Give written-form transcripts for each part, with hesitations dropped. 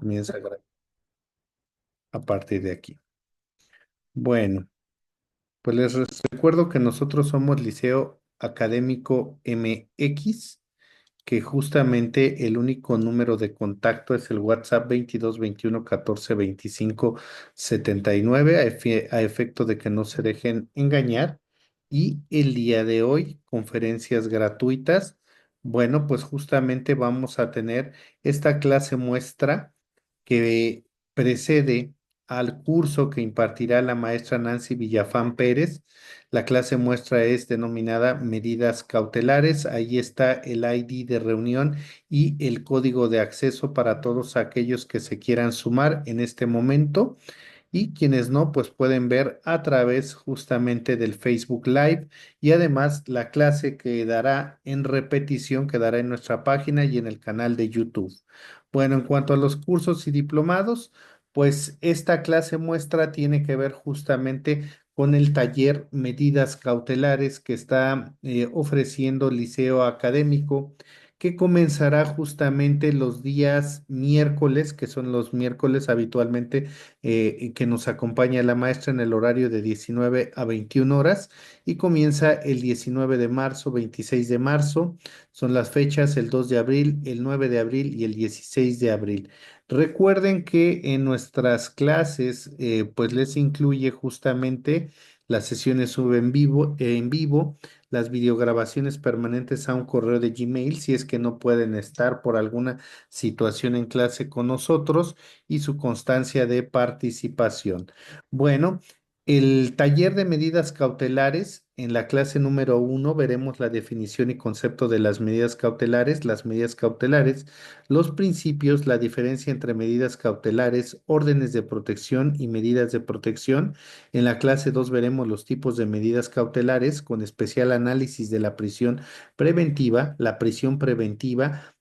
comienza a partir de aquí. Bueno, pues recuerdo que nosotros somos Liceo Académico MX, que justamente el único número de contacto es el WhatsApp 22 21 14 25 79, a efecto de que no se dejen engañar. Y el día de hoy, conferencias gratuitas. Bueno, pues justamente vamos a tener esta clase muestra que precede al curso que impartirá la maestra Nancy Villafán Pérez. La clase muestra es denominada Medidas Cautelares. Ahí está el ID de reunión y el código de acceso para todos aquellos que se quieran sumar en este momento. Y quienes no, pues pueden ver a través justamente del Facebook Live, y además la clase quedará en repetición, quedará en nuestra página y en el canal de YouTube. Bueno, en cuanto a los cursos y diplomados, pues esta clase muestra tiene que ver justamente con el taller Medidas Cautelares que está ofreciendo el Liceo Académico, que comenzará justamente los días miércoles, que son los miércoles habitualmente, que nos acompaña la maestra en el horario de 19 a 21 horas, y comienza el 19 de marzo, 26 de marzo. Son las fechas el 2 de abril, el 9 de abril y el 16 de abril. Recuerden que en nuestras clases, pues les incluye justamente las sesiones sub en vivo, las videograbaciones permanentes a un correo de Gmail si es que no pueden estar por alguna situación en clase con nosotros, y su constancia de participación. Bueno, el taller de medidas cautelares, en la clase número 1 veremos la definición y concepto de las medidas cautelares, los principios, la diferencia entre medidas cautelares, órdenes de protección y medidas de protección. En la clase 2 veremos los tipos de medidas cautelares, con especial análisis de la prisión preventiva,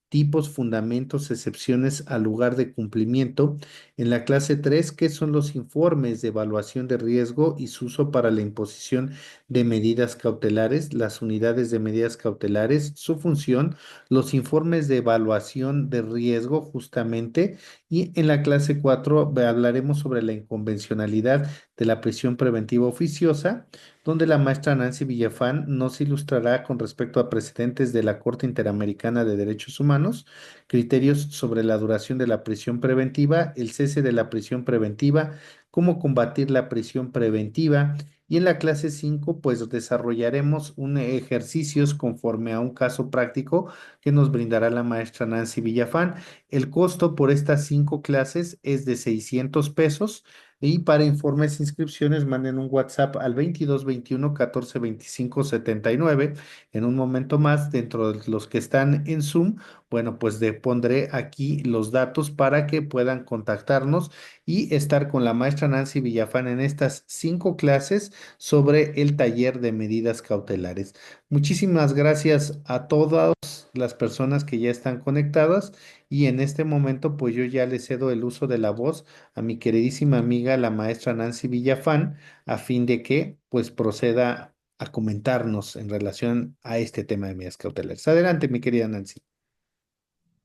tipos, fundamentos, excepciones al lugar de cumplimiento. En la clase 3, ¿qué son los informes de evaluación de riesgo y su uso para la imposición de medidas cautelares, las unidades de medidas cautelares, su función, los informes de evaluación de riesgo justamente? Y en la clase 4 hablaremos sobre la inconvencionalidad de la prisión preventiva oficiosa, donde la maestra Nancy Villafán nos ilustrará con respecto a precedentes de la Corte Interamericana de Derechos Humanos, criterios sobre la duración de la prisión preventiva, el cese de la prisión preventiva, cómo combatir la prisión preventiva. Y en la clase 5, pues desarrollaremos un ejercicios conforme a un caso práctico que nos brindará la maestra Nancy Villafán. El costo por estas 5 clases es de 600 pesos. Y para informes e inscripciones, manden un WhatsApp al 22 21 14 25 79. En un momento más, dentro de los que están en Zoom, bueno, pues pondré aquí los datos para que puedan contactarnos y estar con la maestra Nancy Villafán en estas 5 clases sobre el taller de medidas cautelares. Muchísimas gracias a todas las personas que ya están conectadas, y en este momento pues yo ya le cedo el uso de la voz a mi queridísima amiga, la maestra Nancy Villafán, a fin de que pues proceda a comentarnos en relación a este tema de medidas cautelares. Adelante, mi querida Nancy.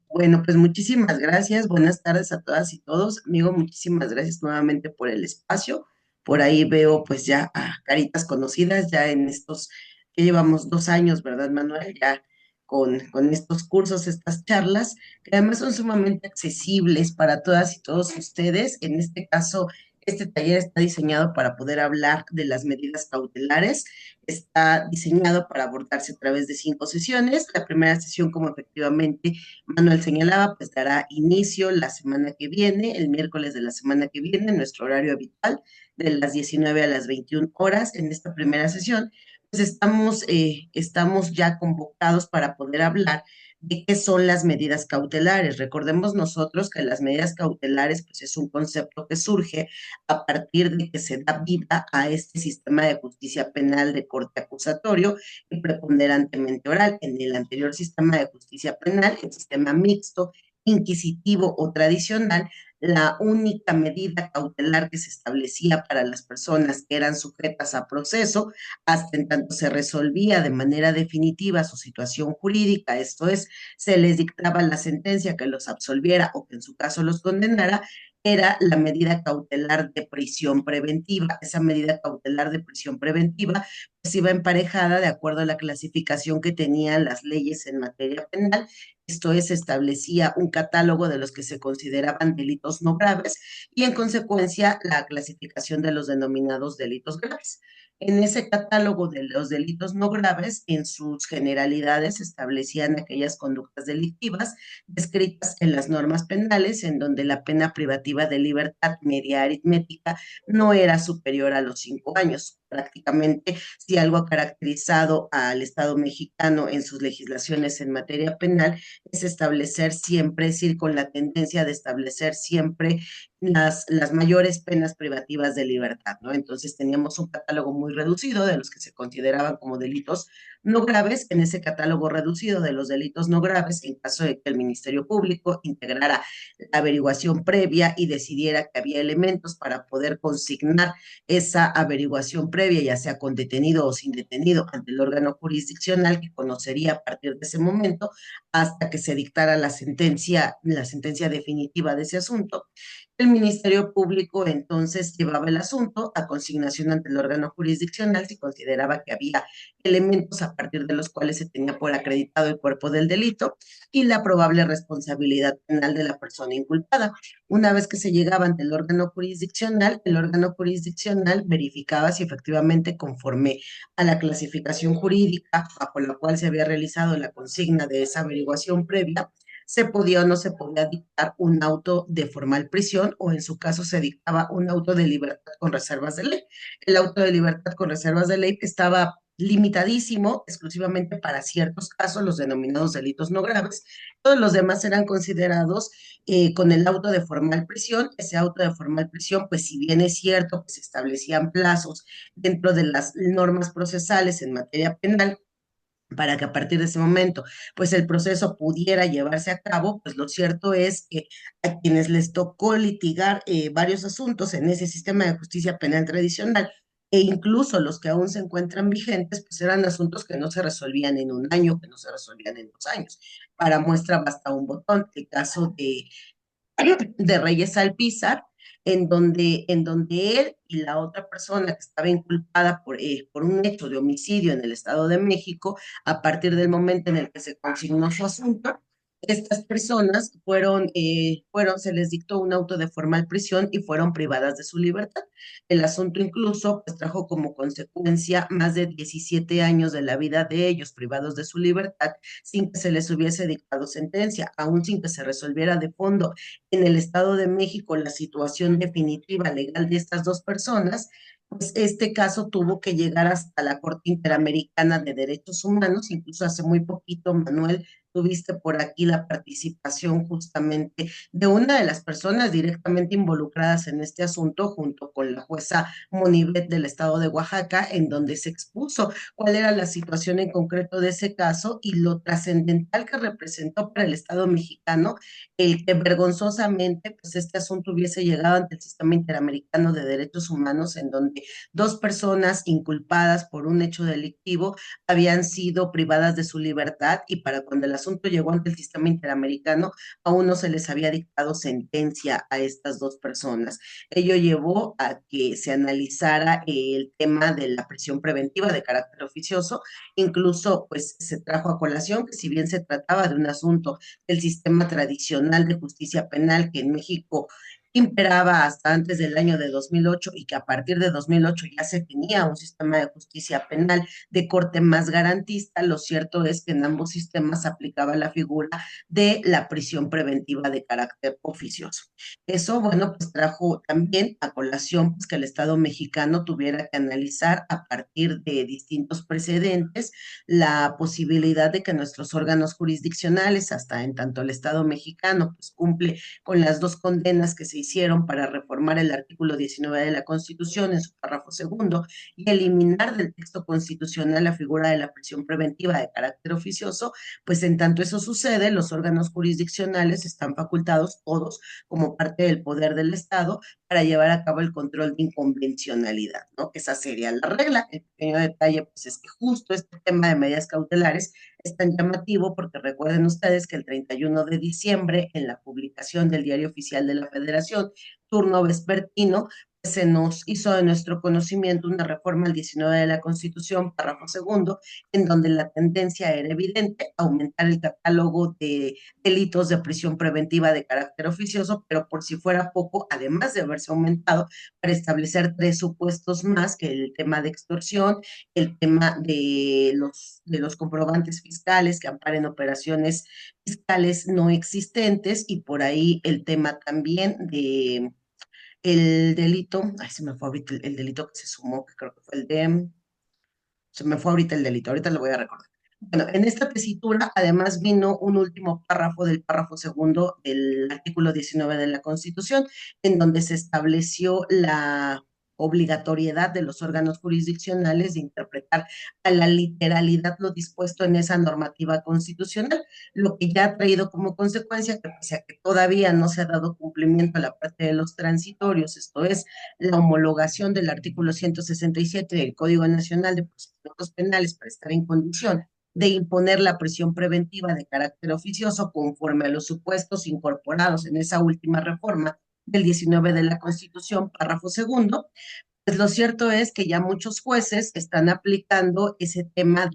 Bueno, pues muchísimas gracias. Buenas tardes a todas y todos. Amigo, muchísimas gracias nuevamente por el espacio. Por ahí veo pues ya a caritas conocidas ya en estos que llevamos 2 años, ¿verdad, Manuel? Ya con estos cursos, estas charlas, que además son sumamente accesibles para todas y todos ustedes. En este caso, este taller está diseñado para poder hablar de las medidas cautelares. Está diseñado para abordarse a través de 5 sesiones. La primera sesión, como efectivamente Manuel señalaba, pues dará inicio la semana que viene, el miércoles de la semana que viene, en nuestro horario habitual, de las 19 a las 21 horas. En esta primera sesión, pues estamos ya convocados para poder hablar de qué son las medidas cautelares. Recordemos nosotros que las medidas cautelares, pues es un concepto que surge a partir de que se da vida a este sistema de justicia penal de corte acusatorio y preponderantemente oral. En el anterior sistema de justicia penal, el sistema mixto, inquisitivo o tradicional, la única medida cautelar que se establecía para las personas que eran sujetas a proceso, hasta en tanto se resolvía de manera definitiva su situación jurídica, esto es, se les dictaba la sentencia que los absolviera o que en su caso los condenara, era la medida cautelar de prisión preventiva. Esa medida cautelar de prisión preventiva pues iba emparejada de acuerdo a la clasificación que tenían las leyes en materia penal. Esto es, establecía un catálogo de los que se consideraban delitos no graves y en consecuencia la clasificación de los denominados delitos graves. En ese catálogo de los delitos no graves, en sus generalidades, establecían aquellas conductas delictivas descritas en las normas penales, en donde la pena privativa de libertad media aritmética no era superior a los 5 años. Prácticamente, si algo ha caracterizado al Estado mexicano en sus legislaciones en materia penal, es establecer siempre, es ir con la tendencia de establecer siempre las mayores penas privativas de libertad, ¿no? Entonces teníamos un catálogo muy reducido de los que se consideraban como delitos no graves. En ese catálogo reducido de los delitos no graves, en caso de que el Ministerio Público integrara la averiguación previa y decidiera que había elementos para poder consignar esa averiguación previa, ya sea con detenido o sin detenido, ante el órgano jurisdiccional que conocería a partir de ese momento hasta que se dictara la sentencia definitiva de ese asunto. El Ministerio Público entonces llevaba el asunto a consignación ante el órgano jurisdiccional si consideraba que había elementos a partir de los cuales se tenía por acreditado el cuerpo del delito y la probable responsabilidad penal de la persona inculpada. Una vez que se llegaba ante el órgano jurisdiccional verificaba si efectivamente conforme a la clasificación jurídica bajo la cual se había realizado la consigna de esa averiguación previa, se podía o no se podía dictar un auto de formal prisión o en su caso se dictaba un auto de libertad con reservas de ley. El auto de libertad con reservas de ley estaba limitadísimo exclusivamente para ciertos casos, los denominados delitos no graves. Todos los demás eran considerados con el auto de formal prisión. Ese auto de formal prisión, pues si bien es cierto que se establecían plazos dentro de las normas procesales en materia penal, para que a partir de ese momento, pues el proceso pudiera llevarse a cabo, pues lo cierto es que a quienes les tocó litigar varios asuntos en ese sistema de justicia penal tradicional, e incluso los que aún se encuentran vigentes, pues eran asuntos que no se resolvían en un año, que no se resolvían en 2 años. Para muestra basta un botón, el caso de Reyes Alpizar, en donde él y la otra persona que estaba inculpada por un hecho de homicidio en el Estado de México, a partir del momento en el que se consignó su asunto, estas personas se les dictó un auto de formal prisión y fueron privadas de su libertad. El asunto incluso pues, trajo como consecuencia más de 17 años de la vida de ellos privados de su libertad sin que se les hubiese dictado sentencia, aún sin que se resolviera de fondo en el Estado de México la situación definitiva legal de estas dos personas. Pues este caso tuvo que llegar hasta la Corte Interamericana de Derechos Humanos, incluso hace muy poquito, Manuel, tuviste por aquí la participación justamente de una de las personas directamente involucradas en este asunto, junto con la jueza Monibet del estado de Oaxaca, en donde se expuso cuál era la situación en concreto de ese caso y lo trascendental que representó para el Estado mexicano el que vergonzosamente pues este asunto hubiese llegado ante el Sistema Interamericano de Derechos Humanos, en donde dos personas inculpadas por un hecho delictivo habían sido privadas de su libertad y para cuando el asunto llegó ante el Sistema Interamericano aún no se les había dictado sentencia a estas dos personas. Ello llevó a que se analizara el tema de la prisión preventiva de carácter oficioso, incluso pues se trajo a colación que si bien se trataba de un asunto del sistema tradicional de justicia penal que en México imperaba hasta antes del año de 2008 y que a partir de 2008 ya se tenía un sistema de justicia penal de corte más garantista, lo cierto es que en ambos sistemas aplicaba la figura de la prisión preventiva de carácter oficioso. Eso, bueno, pues trajo también a colación pues, que el Estado mexicano tuviera que analizar a partir de distintos precedentes la posibilidad de que nuestros órganos jurisdiccionales, hasta en tanto el Estado mexicano, pues cumple con las dos condenas que se hicieron para reformar el artículo 19 de la Constitución en su párrafo segundo y eliminar del texto constitucional la figura de la prisión preventiva de carácter oficioso, pues en tanto eso sucede, los órganos jurisdiccionales están facultados todos como parte del poder del Estado para llevar a cabo el control de inconvencionalidad, ¿no? Que esa sería la regla. El pequeño detalle, pues es que justo este tema de medidas cautelares es tan llamativo porque recuerden ustedes que el 31 de diciembre, en la publicación del Diario Oficial de la Federación, turno vespertino, se nos hizo de nuestro conocimiento una reforma al 19 de la Constitución, párrafo segundo, en donde la tendencia era evidente, aumentar el catálogo de delitos de prisión preventiva de carácter oficioso, pero por si fuera poco, además de haberse aumentado, para establecer tres supuestos más, que el tema de extorsión, el tema de los comprobantes fiscales que amparen operaciones fiscales no existentes y por ahí el tema también de el delito, ay, se me fue ahorita el delito que se sumó, que creo que fue el de, se me fue ahorita el delito, ahorita lo voy a recordar. Bueno, en esta tesitura además vino un último párrafo del párrafo segundo del artículo 19 de la Constitución, en donde se estableció la obligatoriedad de los órganos jurisdiccionales de interpretar a la literalidad lo dispuesto en esa normativa constitucional, lo que ya ha traído como consecuencia que pese a que todavía no se ha dado cumplimiento a la parte de los transitorios, esto es, la homologación del artículo 167 del Código Nacional de Procedimientos Penales para estar en condición de imponer la prisión preventiva de carácter oficioso conforme a los supuestos incorporados en esa última reforma del 19 de la Constitución, párrafo segundo, pues lo cierto es que ya muchos jueces están aplicando ese tema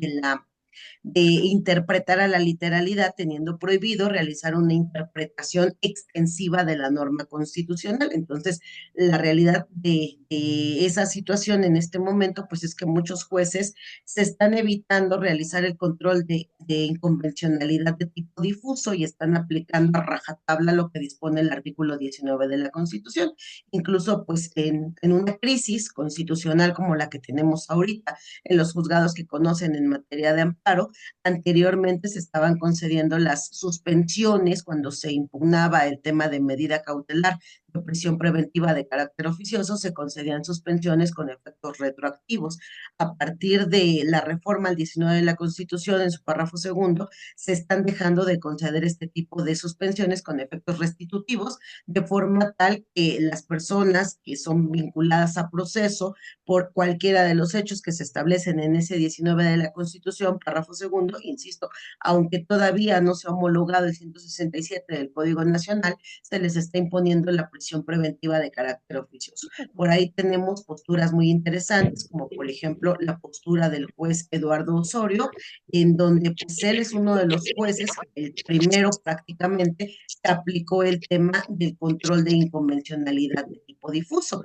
de interpretar a la literalidad, teniendo prohibido realizar una interpretación extensiva de la norma constitucional. Entonces, la realidad de esa situación en este momento, pues es que muchos jueces se están evitando realizar el control de inconvencionalidad de tipo difuso y están aplicando a rajatabla lo que dispone el artículo 19 de la Constitución. Incluso, pues, en una crisis constitucional como la que tenemos ahorita, en los juzgados que conocen en materia de amparo, anteriormente se estaban concediendo las suspensiones cuando se impugnaba el tema de medida cautelar de prisión preventiva de carácter oficioso, se concedían suspensiones con efectos retroactivos. A partir de la reforma al 19 de la Constitución, en su párrafo segundo, se están dejando de conceder este tipo de suspensiones con efectos restitutivos, de forma tal que las personas que son vinculadas a proceso por cualquiera de los hechos que se establecen en ese 19 de la Constitución, párrafo segundo, insisto, aunque todavía no se ha homologado el 167 del Código Nacional, se les está imponiendo la prisión preventiva de carácter oficioso. Por ahí tenemos posturas muy interesantes, como por ejemplo la postura del juez Eduardo Osorio, en donde pues él es uno de los jueces, el primero prácticamente, que aplicó el tema del control de inconvencionalidad de tipo difuso.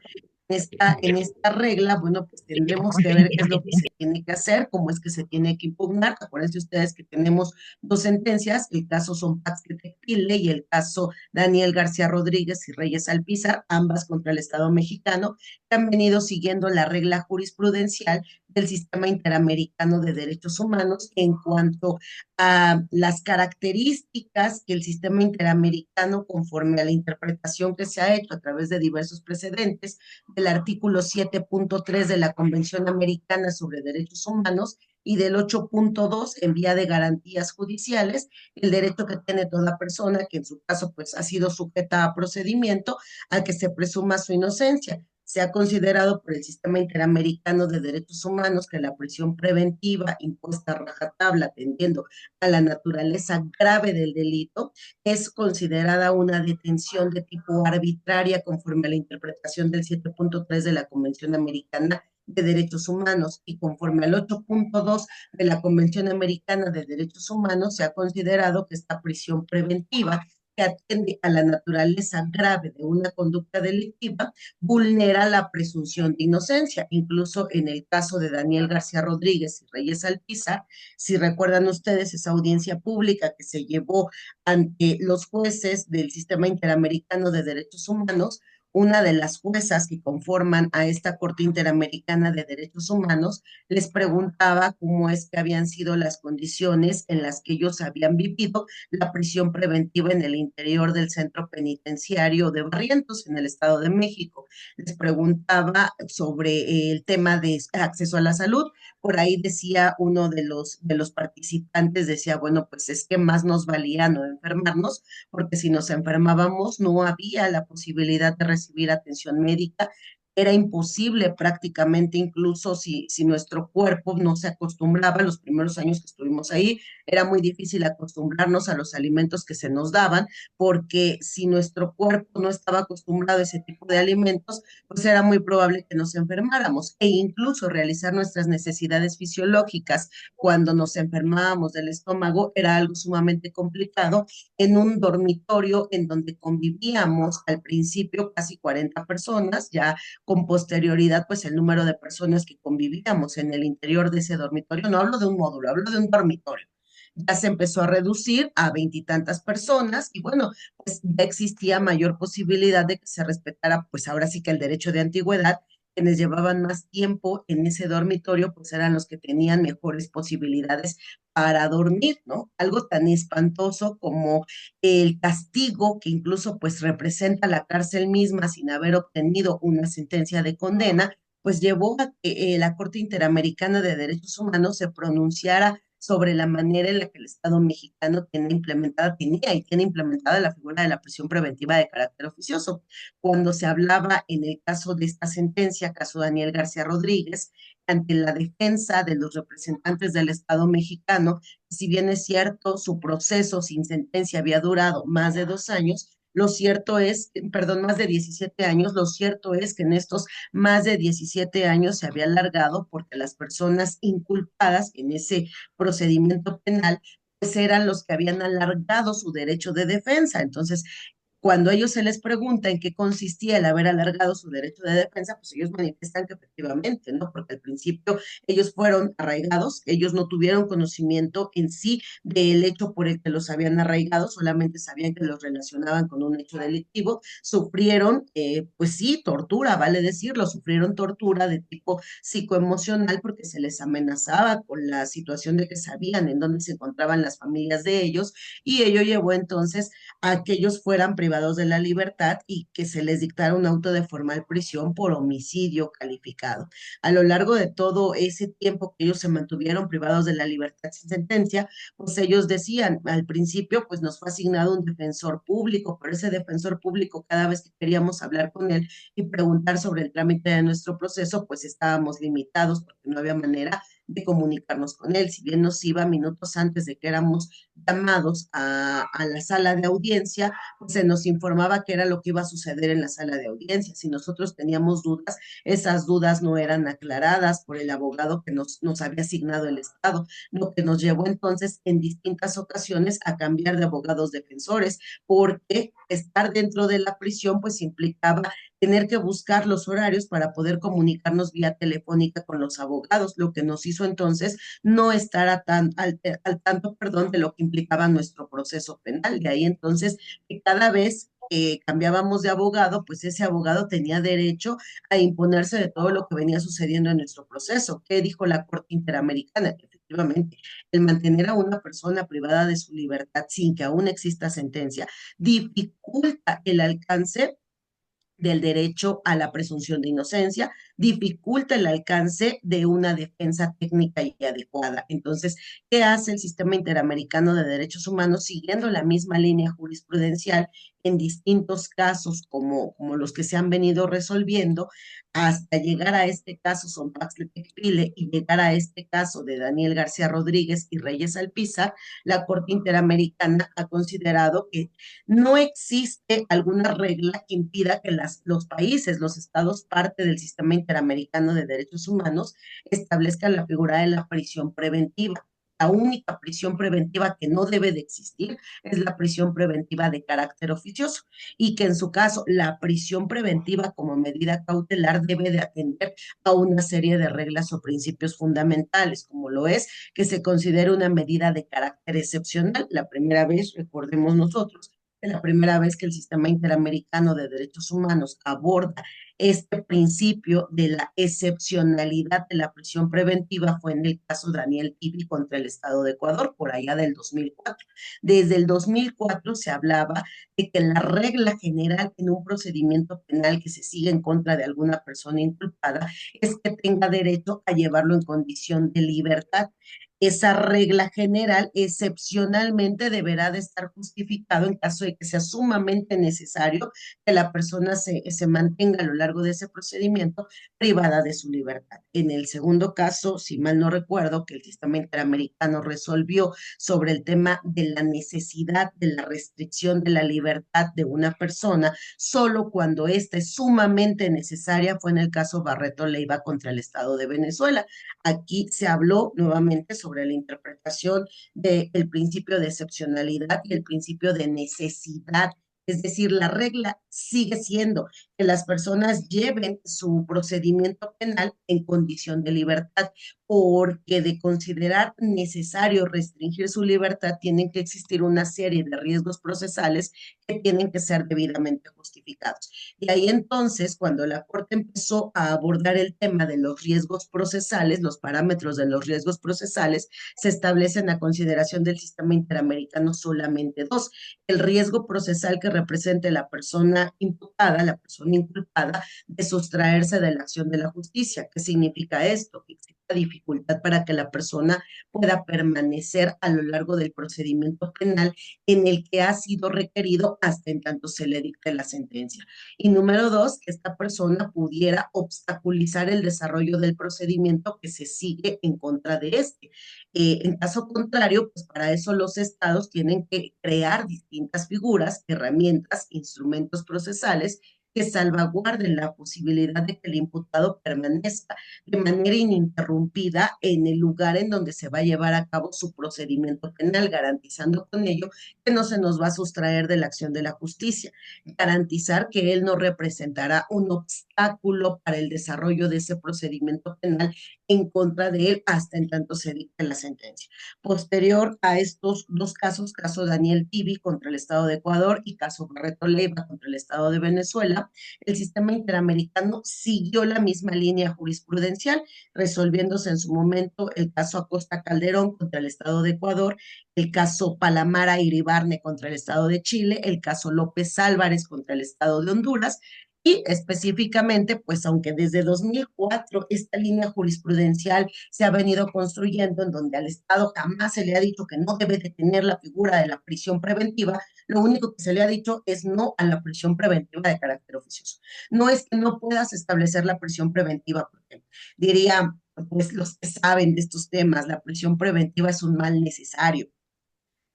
En esta regla, bueno, pues tendremos que ver qué es lo que se tiene que hacer, cómo es que se tiene que impugnar. Acuérdense ustedes que tenemos dos sentencias, el caso Son Tectile y el caso Daniel García Rodríguez y Reyes Alpizar, ambas contra el Estado mexicano, que han venido siguiendo la regla jurisprudencial del sistema interamericano de derechos humanos en cuanto a las características que el sistema interamericano, conforme a la interpretación que se ha hecho a través de diversos precedentes, del artículo 7.3 de la Convención Americana sobre Derechos Humanos y del 8.2 en vía de garantías judiciales, el derecho que tiene toda persona que en su caso pues ha sido sujeta a procedimiento a que se presuma su inocencia. Se ha considerado por el Sistema Interamericano de Derechos Humanos que la prisión preventiva impuesta a rajatabla atendiendo a la naturaleza grave del delito es considerada una detención de tipo arbitraria conforme a la interpretación del 7.3 de la Convención Americana de Derechos Humanos y conforme al 8.2 de la Convención Americana de Derechos Humanos se ha considerado que esta prisión preventiva que atiende a la naturaleza grave de una conducta delictiva vulnera la presunción de inocencia. Incluso en el caso de Daniel García Rodríguez y Reyes Alpizar, si recuerdan ustedes esa audiencia pública que se llevó ante los jueces del Sistema Interamericano de Derechos Humanos, una de las juezas que conforman a esta Corte Interamericana de Derechos Humanos les preguntaba cómo es que habían sido las condiciones en las que ellos habían vivido la prisión preventiva en el interior del centro penitenciario de Barrientos, en el Estado de México. Les preguntaba sobre el tema de acceso a la salud. Por ahí decía uno de los participantes, decía, bueno, pues es que más nos valía no enfermarnos, porque si nos enfermábamos no había la posibilidad de recibir atención médica. Era imposible prácticamente, incluso si nuestro cuerpo no se acostumbraba, los primeros años que estuvimos ahí, era muy difícil acostumbrarnos a los alimentos que se nos daban, porque si nuestro cuerpo no estaba acostumbrado a ese tipo de alimentos, pues era muy probable que nos enfermáramos e incluso realizar nuestras necesidades fisiológicas cuando nos enfermábamos del estómago era algo sumamente complicado en un dormitorio en donde convivíamos al principio casi 40 personas, ya con posterioridad pues el número de personas que convivíamos en el interior de ese dormitorio, no hablo de un módulo, hablo de un dormitorio. Ya se empezó a reducir a veintitantas personas y bueno, pues ya existía mayor posibilidad de que se respetara, pues ahora sí que el derecho de antigüedad. Quienes llevaban más tiempo en ese dormitorio, pues eran los que tenían mejores posibilidades para dormir, ¿no? Algo tan espantoso como el castigo que incluso pues representa la cárcel misma sin haber obtenido una sentencia de condena, pues llevó a que la Corte Interamericana de Derechos Humanos se pronunciara sobre la manera en la que el Estado mexicano tenía y tiene implementada la figura de la prisión preventiva de carácter oficioso. Cuando se hablaba en el caso de esta sentencia, caso Daniel García Rodríguez, ante la defensa de los representantes del Estado mexicano, si bien es cierto, su proceso sin sentencia había durado más de 2 años, lo cierto es, perdón, más de 17 años, lo cierto es que en estos más de 17 años se había alargado porque las personas inculpadas en ese procedimiento penal pues eran los que habían alargado su derecho de defensa. Entonces, cuando a ellos se les pregunta en qué consistía el haber alargado su derecho de defensa, pues ellos manifiestan que efectivamente, ¿no? Porque al principio ellos fueron arraigados, ellos no tuvieron conocimiento en sí del hecho por el que los habían arraigado, solamente sabían que los relacionaban con un hecho delictivo, sufrieron, pues sí, tortura, vale decirlo, sufrieron tortura de tipo psicoemocional porque se les amenazaba con la situación de que sabían en dónde se encontraban las familias de ellos y ello llevó entonces a que ellos fueran privados de la libertad y que se les dictara un auto de formal prisión por homicidio calificado. A lo largo de todo ese tiempo que ellos se mantuvieron privados de la libertad sin sentencia, pues ellos decían, al principio, pues nos fue asignado un defensor público, pero ese defensor público, cada vez que queríamos hablar con él y preguntar sobre el trámite de nuestro proceso, pues estábamos limitados porque no había manera de comunicarnos con él. Si bien nos iba minutos antes de que éramos llamados a la sala de audiencia, pues se nos informaba qué era lo que iba a suceder en la sala de audiencia. Si nosotros teníamos dudas, esas dudas no eran aclaradas por el abogado que nos había asignado el Estado, lo que nos llevó entonces en distintas ocasiones a cambiar de abogados defensores, porque estar dentro de la prisión pues implicaba tener que buscar los horarios para poder comunicarnos vía telefónica con los abogados, lo que nos hizo entonces no estar al tanto, perdón, de lo que implicaba nuestro proceso penal. De ahí entonces que cada vez que cambiábamos de abogado, pues ese abogado tenía derecho a imponerse de todo lo que venía sucediendo en nuestro proceso. ¿Qué dijo la Corte Interamericana? Que efectivamente, el mantener a una persona privada de su libertad sin que aún exista sentencia dificulta el alcance del derecho a la presunción de inocencia, dificulta el alcance de una defensa técnica y adecuada. Entonces, ¿qué hace el sistema interamericano de derechos humanos siguiendo la misma línea jurisprudencial en distintos casos como los que se han venido resolviendo hasta llegar a este caso Son Paxle Tecpile y llegar a este caso de Daniel García Rodríguez y Reyes Alpizar? La Corte Interamericana ha considerado que no existe alguna regla que impida que los países, los estados parte del sistema interamericano de derechos humanos establezcan la figura de la prisión preventiva. La única prisión preventiva que no debe de existir es la prisión preventiva de carácter oficioso y que en su caso la prisión preventiva como medida cautelar debe de atender a una serie de reglas o principios fundamentales, como lo es que se considere una medida de carácter excepcional. La primera vez, recordemos nosotros, que la primera vez que el Sistema Interamericano de Derechos Humanos aborda este principio de la excepcionalidad de la prisión preventiva fue en el caso Daniel Tibi contra el Estado de Ecuador, por allá del 2004. Desde el 2004 se hablaba de que la regla general en un procedimiento penal que se sigue en contra de alguna persona inculpada es que tenga derecho a llevarlo en condición de libertad. Esa regla general excepcionalmente deberá de estar justificado en caso de que sea sumamente necesario que la persona se mantenga a lo largo de ese procedimiento privada de su libertad. En el segundo caso, si mal no recuerdo, que el sistema interamericano resolvió sobre el tema de la necesidad de la restricción de la libertad de una persona, solo cuando ésta es sumamente necesaria, fue en el caso Barreto Leiva contra el Estado de Venezuela. Aquí se habló nuevamente sobre la interpretación del principio de excepcionalidad y el principio de necesidad. Es decir, la regla sigue siendo que las personas lleven su procedimiento penal en condición de libertad, porque de considerar necesario restringir su libertad, tienen que existir una serie de riesgos procesales que tienen que ser debidamente justificados. Y ahí entonces, cuando la Corte empezó a abordar el tema de los riesgos procesales, los parámetros de los riesgos procesales, se establecen a consideración del sistema interamericano solamente dos: el riesgo procesal que represente la persona imputada, la persona inculpada, de sustraerse de la acción de la justicia. ¿Qué significa esto? Que exista dificultad para que la persona pueda permanecer a lo largo del procedimiento penal en el que ha sido requerido hasta en tanto se le dicte la sentencia. Y número dos, que esta persona pudiera obstaculizar el desarrollo del procedimiento que se sigue en contra de este. En caso contrario, pues para eso los estados tienen que crear distintas figuras, herramientas, instrumentos procesales que salvaguarden la posibilidad de que el imputado permanezca de manera ininterrumpida en el lugar en donde se va a llevar a cabo su procedimiento penal, garantizando con ello que no se nos va a sustraer de la acción de la justicia, garantizar que él no representará un obstáculo para el desarrollo de ese procedimiento penal en contra de él hasta en tanto se dicte la sentencia. Posterior a estos dos casos, caso Daniel Tibi contra el Estado de Ecuador y caso Barreto Leiva contra el Estado de Venezuela, el sistema interamericano siguió la misma línea jurisprudencial, resolviéndose en su momento el caso Acosta Calderón contra el Estado de Ecuador, el caso Palamara Iribarne contra el Estado de Chile, el caso López Álvarez contra el Estado de Honduras, y específicamente, pues aunque desde 2004 esta línea jurisprudencial se ha venido construyendo en donde al Estado jamás se le ha dicho que no debe de tener la figura de la prisión preventiva, lo único que se le ha dicho es no a la prisión preventiva de carácter oficioso. No es que no puedas establecer la prisión preventiva, porque diría, pues los que saben de estos temas, la prisión preventiva es un mal necesario.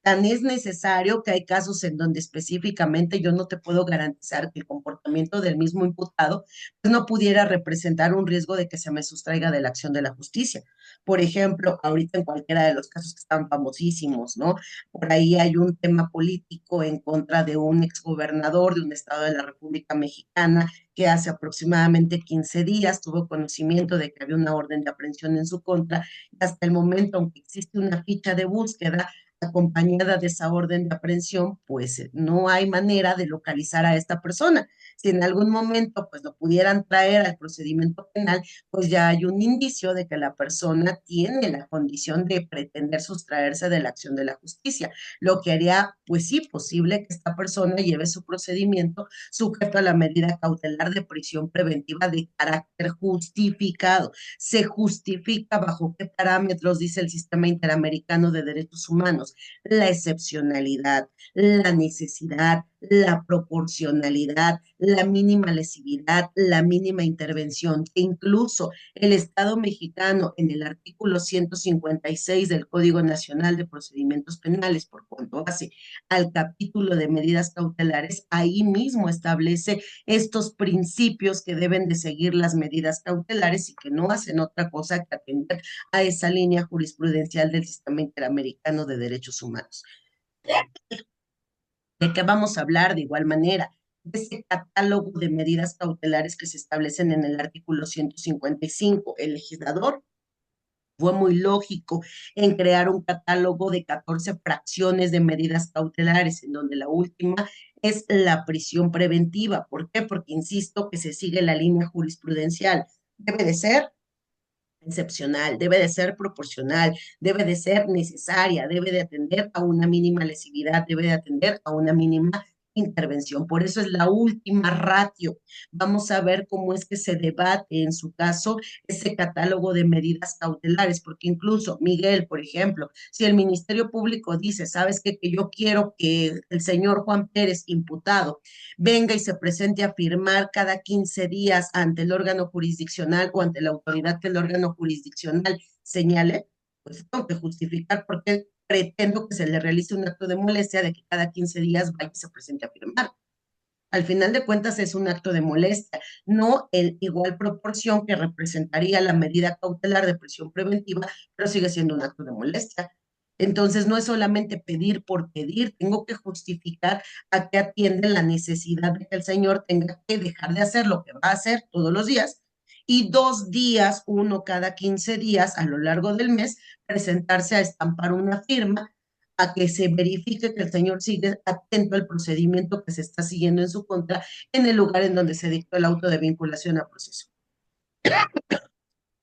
Tan es necesario que hay casos en donde específicamente yo no te puedo garantizar que el comportamiento del mismo imputado pues no pudiera representar un riesgo de que se me sustraiga de la acción de la justicia. Por ejemplo, ahorita en cualquiera de los casos que están famosísimos, ¿no? Por ahí hay un tema político en contra de un exgobernador de un estado de la República Mexicana que hace aproximadamente 15 días tuvo conocimiento de que había una orden de aprehensión en su contra y hasta el momento, aunque existe una ficha de búsqueda, acompañada de esa orden de aprehensión, pues no hay manera de localizar a esta persona. Si en algún momento pues lo pudieran traer al procedimiento penal, pues ya hay un indicio de que la persona tiene la condición de pretender sustraerse de la acción de la justicia, lo que haría pues sí posible que esta persona lleve su procedimiento sujeto a la medida cautelar de prisión preventiva de carácter justificado. Se justifica bajo qué parámetros, dice el Sistema Interamericano de Derechos Humanos: la excepcionalidad, la necesidad, la proporcionalidad, la mínima lesividad, la mínima intervención, que incluso el Estado mexicano en el artículo 156 del Código Nacional de Procedimientos Penales, por cuanto hace al capítulo de medidas cautelares, ahí mismo establece estos principios que deben de seguir las medidas cautelares y que no hacen otra cosa que atender a esa línea jurisprudencial del Sistema Interamericano de Derechos Humanos. ¿De qué vamos a hablar de igual manera? De ese catálogo de medidas cautelares que se establecen en el artículo 155. El legislador fue muy lógico en crear un catálogo de 14 fracciones de medidas cautelares, en donde la última es la prisión preventiva. ¿Por qué? Porque insisto que se sigue la línea jurisprudencial. Debe de ser excepcional, debe de ser proporcional, debe de ser necesaria, debe de atender a una mínima lesividad, debe de atender a una mínima intervención. Por eso es la última ratio. Vamos a ver cómo es que se debate en su caso ese catálogo de medidas cautelares, porque incluso Miguel, por ejemplo, si el Ministerio Público dice, ¿sabes qué? Que yo quiero que el señor Juan Pérez, imputado, venga y se presente a firmar cada 15 días ante el órgano jurisdiccional o ante la autoridad que el órgano jurisdiccional señale, pues tengo que justificar por qué pretendo que se le realice un acto de molestia de que cada 15 días vaya y se presente a firmar. Al final de cuentas es un acto de molestia, no en igual proporción que representaría la medida cautelar de prisión preventiva, pero sigue siendo un acto de molestia. Entonces no es solamente pedir por pedir, tengo que justificar a qué atiende la necesidad de que el señor tenga que dejar de hacer lo que va a hacer todos los días y 2 días, uno cada 15 días a lo largo del mes, presentarse a estampar una firma a que se verifique que el señor sigue atento al procedimiento que se está siguiendo en su contra en el lugar en donde se dictó el auto de vinculación a proceso.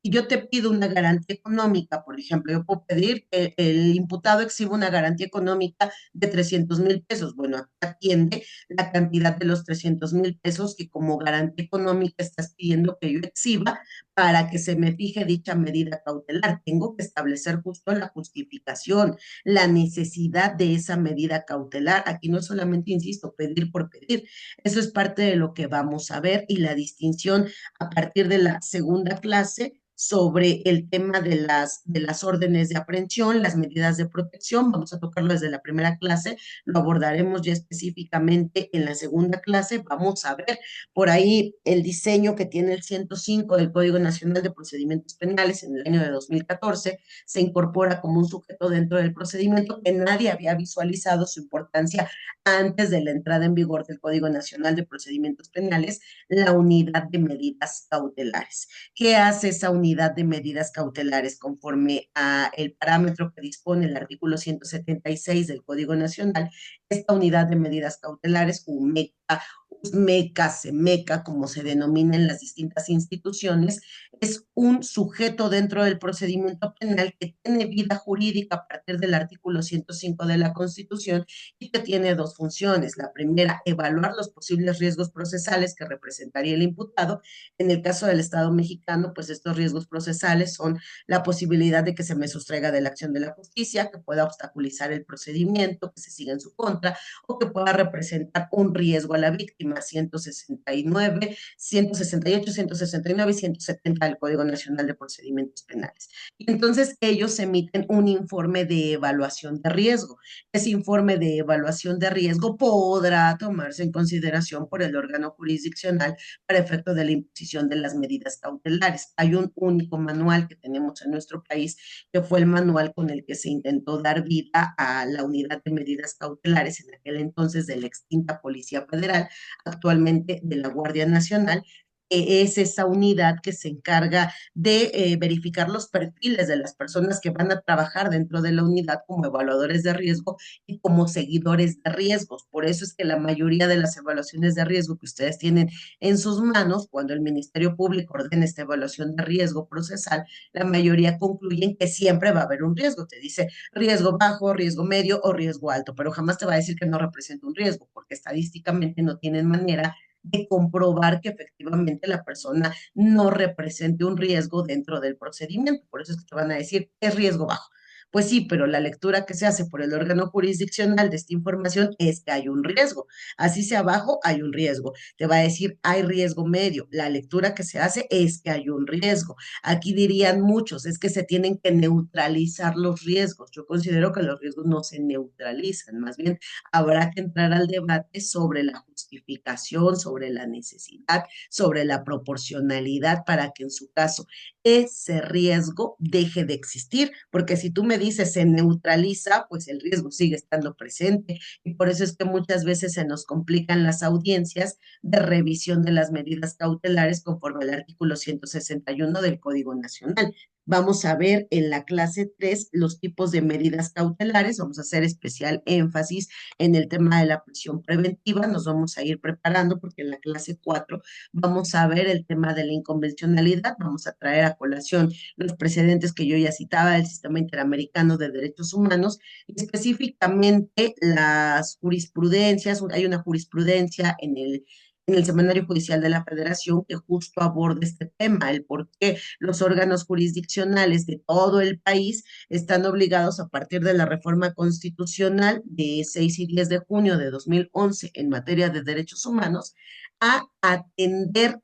Si yo te pido una garantía económica, por ejemplo, yo puedo pedir que el imputado exhiba una garantía económica de 300,000 pesos. Bueno, atiende la cantidad de los 300,000 pesos que como garantía económica estás pidiendo que yo exhiba para que se me fije dicha medida cautelar. Tengo que establecer justo la justificación, la necesidad de esa medida cautelar. Aquí no solamente, insisto, pedir por pedir. Eso es parte de lo que vamos a ver y la distinción a partir de la segunda clase sobre el tema de las órdenes de aprehensión, las medidas de protección. Vamos a tocarlo desde la primera clase, lo abordaremos ya específicamente en la segunda clase. Vamos a ver por ahí el diseño que tiene el 105 del Código Nacional de Procedimientos Penales en el año de 2014. Se incorpora como un sujeto dentro del procedimiento que nadie había visualizado su importancia antes de la entrada en vigor del Código Nacional de Procedimientos Penales, la unidad de medidas cautelares. ¿Qué hace esa unidad de medidas cautelares conforme a el parámetro que dispone el artículo 176 del Código Nacional? Esta unidad de medidas cautelares, UMECA, USMECA, SEMECA, como se denomina en las distintas instituciones, es un sujeto dentro del procedimiento penal que tiene vida jurídica a partir del artículo 105 de la Constitución y que tiene dos funciones. La primera, evaluar los posibles riesgos procesales que representaría el imputado. En el caso del Estado mexicano, pues estos riesgos procesales son la posibilidad de que se me sustraiga de la acción de la justicia, que pueda obstaculizar el procedimiento, que se siga en su contra, o que pueda representar un riesgo a la víctima, 169, 168, 169 y 170 del Código Nacional de Procedimientos Penales. Y entonces ellos emiten un informe de evaluación de riesgo. Ese informe de evaluación de riesgo podrá tomarse en consideración por el órgano jurisdiccional para efecto de la imposición de las medidas cautelares. Hay un único manual que tenemos en nuestro país, que fue el manual con el que se intentó dar vida a la unidad de medidas cautelares en aquel entonces de la extinta Policía Federal, actualmente de la Guardia Nacional, es esa unidad que se encarga de verificar los perfiles de las personas que van a trabajar dentro de la unidad como evaluadores de riesgo y como seguidores de riesgos. Por eso es que la mayoría de las evaluaciones de riesgo que ustedes tienen en sus manos, cuando el Ministerio Público ordena esta evaluación de riesgo procesal, la mayoría concluyen que siempre va a haber un riesgo. Te dice riesgo bajo, riesgo medio o riesgo alto, pero jamás te va a decir que no representa un riesgo, porque estadísticamente no tienen manera de comprobar que efectivamente la persona no represente un riesgo dentro del procedimiento. Por eso es que te van a decir, es riesgo bajo. Pues sí, pero la lectura que se hace por el órgano jurisdiccional de esta información es que hay un riesgo. Así sea bajo, hay un riesgo. Te va a decir, hay riesgo medio. La lectura que se hace es que hay un riesgo. Aquí dirían muchos, es que se tienen que neutralizar los riesgos. Yo considero que los riesgos no se neutralizan, más bien habrá que entrar al debate sobre la justificación, sobre la necesidad, sobre la proporcionalidad para que en su caso ese riesgo deje de existir, porque si tú me dices se neutraliza, pues el riesgo sigue estando presente y por eso es que muchas veces se nos complican las audiencias de revisión de las medidas cautelares conforme al artículo 161 del Código Nacional. Vamos a ver en la clase 3 los tipos de medidas cautelares. Vamos a hacer especial énfasis en el tema de la prisión preventiva. Nos vamos a ir preparando porque en la clase 4 vamos a ver el tema de la inconvencionalidad. Vamos a traer a colación los precedentes que yo ya citaba del Sistema Interamericano de Derechos Humanos y específicamente las jurisprudencias. Hay una jurisprudencia en el Semanario Judicial de la Federación que justo aborda este tema, el por qué los órganos jurisdiccionales de todo el país están obligados a partir de la reforma constitucional de 6 y 10 de junio de 2011 en materia de derechos humanos a atender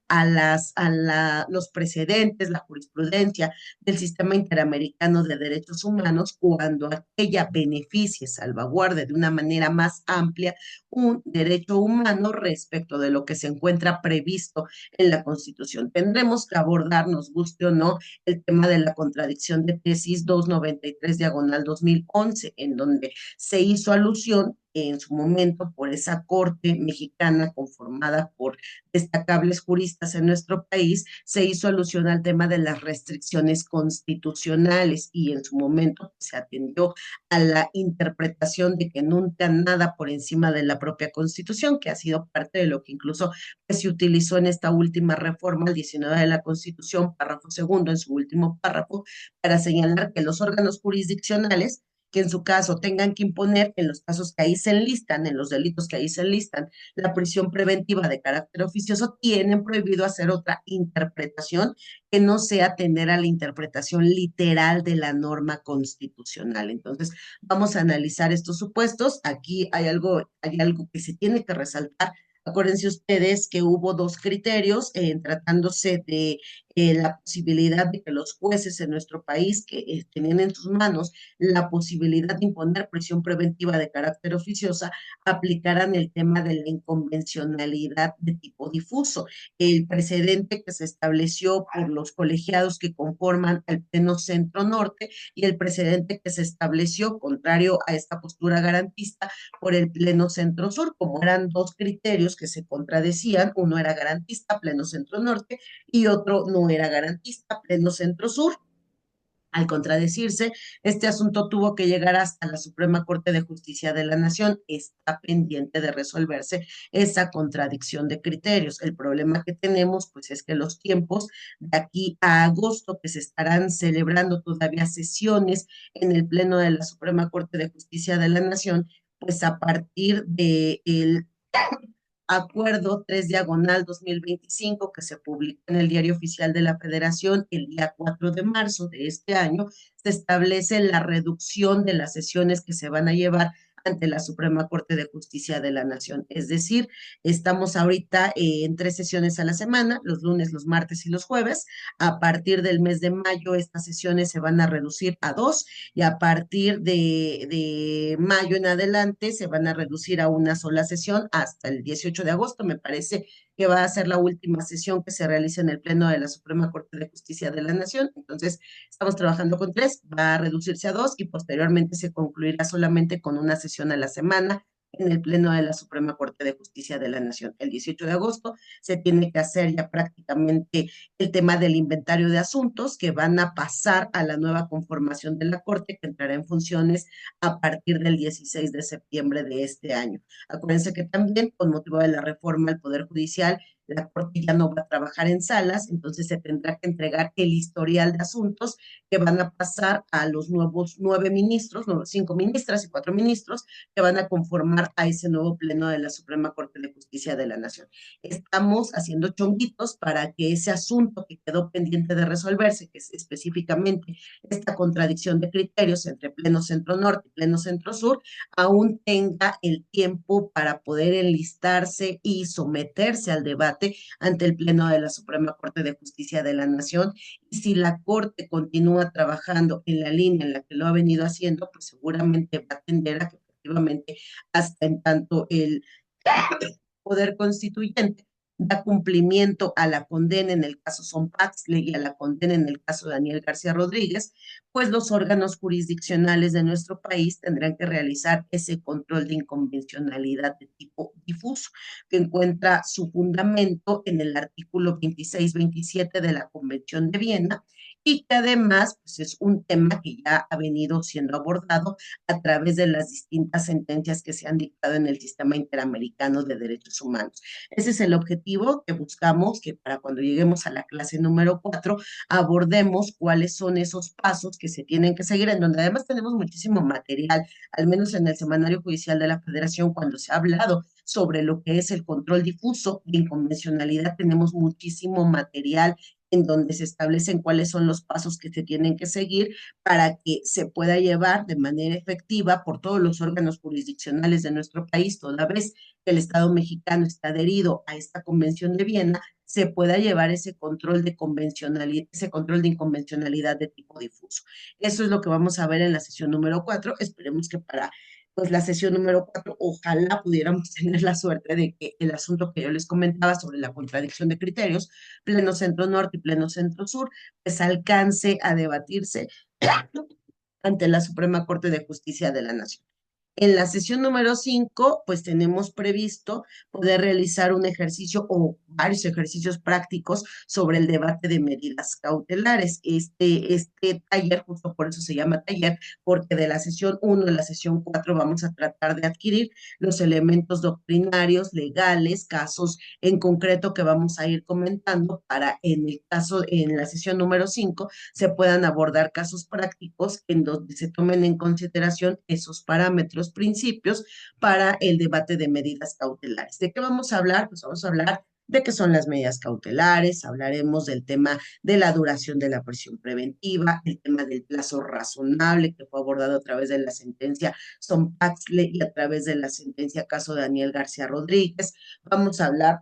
los precedentes, la jurisprudencia del Sistema Interamericano de Derechos Humanos cuando aquella beneficie, salvaguarde de una manera más amplia un derecho humano respecto de lo que se encuentra previsto en la Constitución. Tendremos que abordar, nos guste o no, el tema de la contradicción de tesis 293 diagonal 2011, en donde se hizo alusión en su momento por esa corte mexicana conformada por destacables juristas en nuestro país, se hizo alusión al tema de las restricciones constitucionales y en su momento se atendió a la interpretación de que nunca nada por encima de la propia Constitución, que ha sido parte de lo que incluso se utilizó en esta última reforma, el 19 de la Constitución, párrafo segundo, en su último párrafo, para señalar que los órganos jurisdiccionales que en su caso tengan que imponer en los casos que ahí se enlistan, en los delitos que ahí se enlistan, la prisión preventiva de carácter oficioso, tienen prohibido hacer otra interpretación que no sea tener a la interpretación literal de la norma constitucional. Entonces, vamos a analizar estos supuestos. Aquí hay algo que se tiene que resaltar. Acuérdense ustedes que hubo dos criterios tratándose de la posibilidad de que los jueces en nuestro país que tenían en sus manos la posibilidad de imponer prisión preventiva de carácter oficiosa aplicaran el tema de la inconvencionalidad de tipo difuso. El precedente que se estableció por los colegiados que conforman el Pleno Centro Norte y el precedente que se estableció, contrario a esta postura garantista, por el Pleno Centro Sur, como eran dos criterios que se contradecían, uno era garantista, Pleno Centro Norte, y otro no era garantista, Pleno Centro Sur. Al contradecirse, este asunto tuvo que llegar hasta la Suprema Corte de Justicia de la Nación. Está pendiente de resolverse esa contradicción de criterios. El problema que tenemos, pues, es que los tiempos de aquí a agosto, que se estarán celebrando todavía sesiones en el Pleno de la Suprema Corte de Justicia de la Nación, pues a partir de el Acuerdo 3 diagonal 2025 que se publicó en el Diario Oficial de la Federación el día 4 de marzo de este año, se establece la reducción de las sesiones que se van a llevar ante la Suprema Corte de Justicia de la Nación. Es decir, estamos ahorita en 3 sesiones a la semana, los lunes, los martes y los jueves. A partir del mes de mayo, estas sesiones se van a reducir a dos y a partir de mayo en adelante se van a reducir a una sola sesión hasta el 18 de agosto, me parece que va a ser la última sesión que se realice en el Pleno de la Suprema Corte de Justicia de la Nación. Entonces, estamos trabajando con tres, va a reducirse a dos y posteriormente se concluirá solamente con una sesión a la semana en el Pleno de la Suprema Corte de Justicia de la Nación. El 18 de agosto se tiene que hacer ya prácticamente el tema del inventario de asuntos que van a pasar a la nueva conformación de la Corte que entrará en funciones a partir del 16 de septiembre de este año. Acuérdense que también con motivo de la reforma al Poder Judicial, la Corte ya no va a trabajar en salas, entonces se tendrá que entregar el historial de asuntos que van a pasar a los nuevos 9 ministros, 5 ministras y 4 ministros que van a conformar a ese nuevo pleno de la Suprema Corte de Justicia de la Nación. Estamos haciendo chonguitos para que ese asunto que quedó pendiente de resolverse, que es específicamente esta contradicción de criterios entre Pleno Centro Norte y Pleno Centro Sur, aún tenga el tiempo para poder enlistarse y someterse al debate ante el Pleno de la Suprema Corte de Justicia de la Nación. Y si la Corte continúa trabajando en la línea en la que lo ha venido haciendo, pues seguramente va a tender a que efectivamente hasta en tanto el Poder Constituyente da cumplimiento a la condena en el caso Son Paxley y a la condena en el caso Daniel García Rodríguez, pues los órganos jurisdiccionales de nuestro país tendrán que realizar ese control de inconvencionalidad de tipo difuso, que encuentra su fundamento en el artículo 26-27 de la Convención de Viena y que además pues, es un tema que ya ha venido siendo abordado a través de las distintas sentencias que se han dictado en el sistema interamericano de derechos humanos. Ese es el objetivo que buscamos, que para cuando lleguemos a la clase número 4 abordemos cuáles son esos pasos que se tienen que seguir, en donde además tenemos muchísimo material, al menos en el Semanario Judicial de la Federación, cuando se ha hablado sobre lo que es el control difuso de inconvencionalidad, tenemos muchísimo material en donde se establecen cuáles son los pasos que se tienen que seguir para que se pueda llevar de manera efectiva por todos los órganos jurisdiccionales de nuestro país, toda vez que el Estado mexicano está adherido a esta Convención de Viena, se pueda llevar ese control de convencionalidad, ese control de inconvencionalidad de tipo difuso. Eso es lo que vamos a ver en la sesión número 4. Esperemos que para pues la sesión número 4, ojalá pudiéramos tener la suerte de que el asunto que yo les comentaba sobre la contradicción de criterios, pleno centro norte y pleno centro sur, pues alcance a debatirse ante la Suprema Corte de Justicia de la Nación. En la sesión número 5, pues tenemos previsto poder realizar un ejercicio o varios ejercicios prácticos sobre el debate de medidas cautelares. Este taller, justo por eso se llama taller, porque de la sesión 1 a la sesión 4 vamos a tratar de adquirir los elementos doctrinarios, legales, casos en concreto que vamos a ir comentando para en el caso, en la sesión número 5, se puedan abordar casos prácticos en donde se tomen en consideración esos parámetros, principios para el debate de medidas cautelares. ¿De qué vamos a hablar? Pues vamos a hablar de qué son las medidas cautelares, hablaremos del tema de la duración de la prisión preventiva, el tema del plazo razonable que fue abordado a través de la sentencia Son Paxley y a través de la sentencia caso Daniel García Rodríguez. Vamos a hablar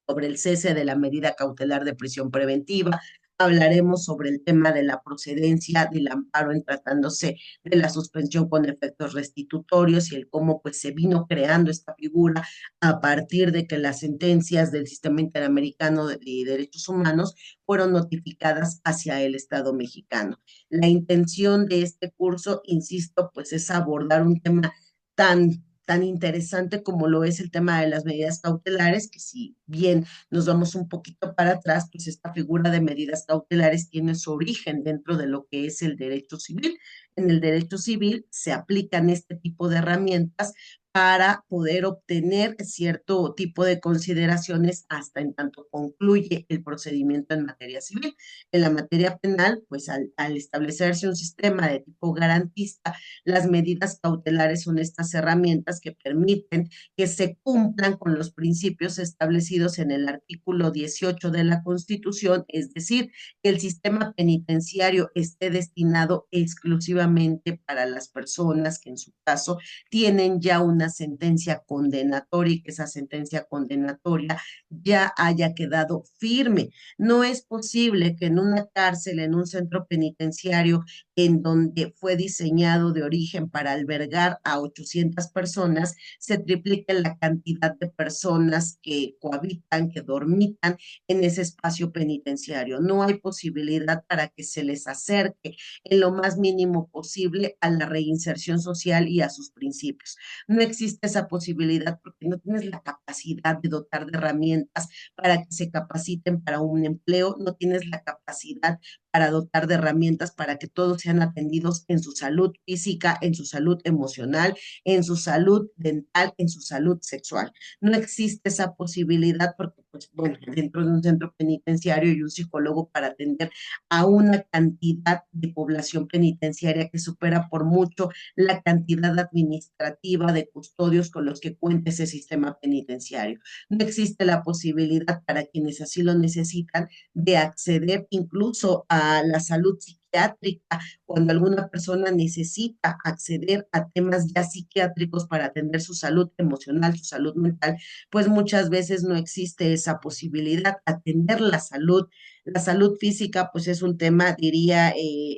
sobre el cese de la medida cautelar de prisión preventiva. Hablaremos sobre el tema de la procedencia del amparo en tratándose de la suspensión con efectos restitutorios y el cómo pues se vino creando esta figura a partir de que las sentencias del Sistema Interamericano de Derechos Humanos fueron notificadas hacia el Estado mexicano. La intención de este curso, insisto, pues es abordar un tema tan interesante como lo es el tema de las medidas cautelares, que si bien nos vamos un poquito para atrás, pues esta figura de medidas cautelares tiene su origen dentro de lo que es el derecho civil. En el derecho civil se aplican este tipo de herramientas para poder obtener cierto tipo de consideraciones hasta en tanto concluye el procedimiento en materia civil. En la materia penal, pues al establecerse un sistema de tipo garantista, las medidas cautelares son estas herramientas que permiten que se cumplan con los principios establecidos en el artículo 18 de la Constitución, es decir, que el sistema penitenciario esté destinado exclusivamente para las personas que en su caso tienen ya una sentencia condenatoria y que esa sentencia condenatoria ya haya quedado firme. No es posible que en una cárcel, en un centro penitenciario, en donde fue diseñado de origen para albergar a 800 personas, se triplique la cantidad de personas que cohabitan, que dormitan en ese espacio penitenciario. No hay posibilidad para que se les acerque en lo más mínimo posible a la reinserción social y a sus principios. No existe esa posibilidad porque no tienes la capacidad de dotar de herramientas para que se capaciten para un empleo, no tienes la capacidad para dotar de herramientas para que todos sean atendidos en su salud física, en su salud emocional, en su salud dental, en su salud sexual. No existe esa posibilidad porque, pues, bueno, dentro de un centro penitenciario y un psicólogo para atender a una cantidad de población penitenciaria que supera por mucho la cantidad administrativa de custodios con los que cuenta ese sistema penitenciario. No existe la posibilidad para quienes así lo necesitan de acceder incluso a la salud psiquiátrica cuando alguna persona necesita acceder a temas ya psiquiátricos para atender su salud emocional, su salud mental, pues muchas veces no existe esa posibilidad. Atender la salud física, pues es un tema, diría,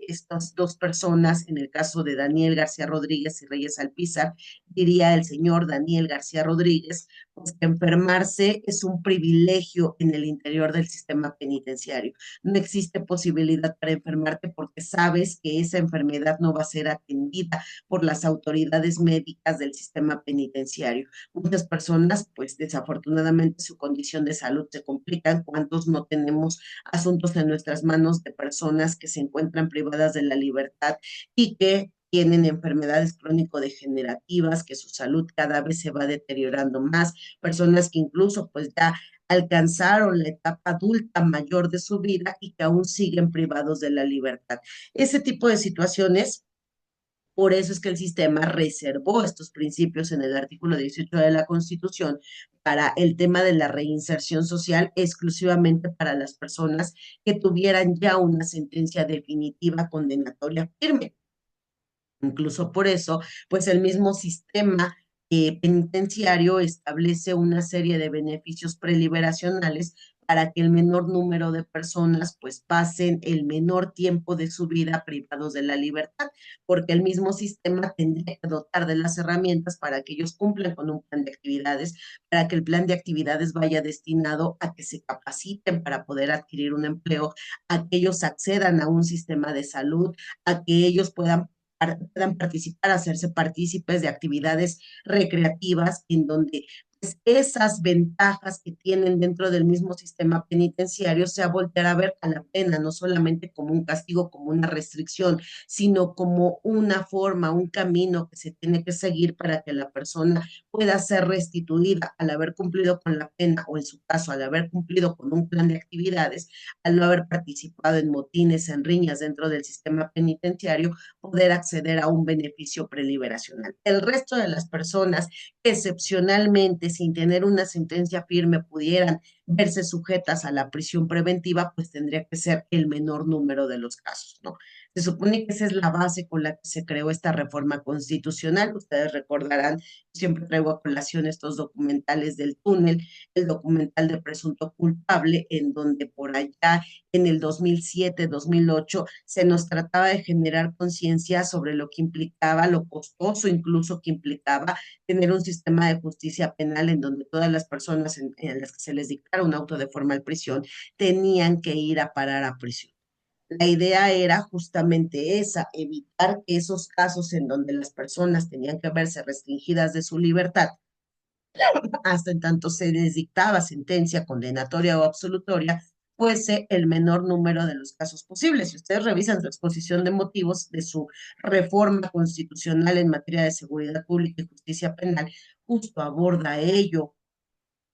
estas dos personas, en el caso de Daniel García Rodríguez y Reyes Alpizar, diría el señor Daniel García Rodríguez, pues que enfermarse es un privilegio en el interior del sistema penitenciario. No existe posibilidad para enfermarte porque porque sabes que esa enfermedad no va a ser atendida por las autoridades médicas del sistema penitenciario. Muchas personas, pues desafortunadamente su condición de salud se complica. ¿Cuántos no tenemos asuntos en nuestras manos de personas que se encuentran privadas de la libertad y que tienen enfermedades crónico-degenerativas, que su salud cada vez se va deteriorando más, personas que incluso pues ya alcanzaron la etapa adulta mayor de su vida y que aún siguen privados de la libertad? Ese tipo de situaciones, por eso es que el sistema reservó estos principios en el artículo 18 de la Constitución para el tema de la reinserción social, exclusivamente para las personas que tuvieran ya una sentencia definitiva condenatoria firme. Incluso por eso, pues el mismo sistema penitenciario establece una serie de beneficios preliberacionales para que el menor número de personas pues pasen el menor tiempo de su vida privados de la libertad, porque el mismo sistema tendría que dotar de las herramientas para que ellos cumplan con un plan de actividades, para que el plan de actividades vaya destinado a que se capaciten para poder adquirir un empleo, a que ellos accedan a un sistema de salud, a que ellos puedan participar, hacerse partícipes de actividades recreativas en donde pues, esas ventajas que tienen dentro del mismo sistema penitenciario sea voltear a ver a la pena, no solamente como un castigo, como una restricción, sino como una forma, un camino que se tiene que seguir para que la persona pueda ser restituida al haber cumplido con la pena o en su caso al haber cumplido con un plan de actividades, al no haber participado en motines, en riñas dentro del sistema penitenciario, poder acceder a un beneficio preliberacional. El resto de las personas que excepcionalmente, sin tener una sentencia firme, pudieran verse sujetas a la prisión preventiva, pues tendría que ser el menor número de los casos, ¿no? Se supone que esa es la base con la que se creó esta reforma constitucional. Ustedes recordarán, siempre traigo a colación estos documentales del túnel, el documental de Presunto Culpable, en donde por allá en el 2007, 2008, se nos trataba de generar conciencia sobre lo que implicaba, lo costoso incluso que implicaba tener un sistema de justicia penal en donde todas las personas en las que se les dictara un auto de formal prisión tenían que ir a parar a prisión. La idea era justamente esa, evitar que esos casos en donde las personas tenían que verse restringidas de su libertad hasta en tanto se les dictaba sentencia condenatoria o absolutoria, fuese el menor número de los casos posibles. Si ustedes revisan su exposición de motivos de su reforma constitucional en materia de seguridad pública y justicia penal, justo aborda ello.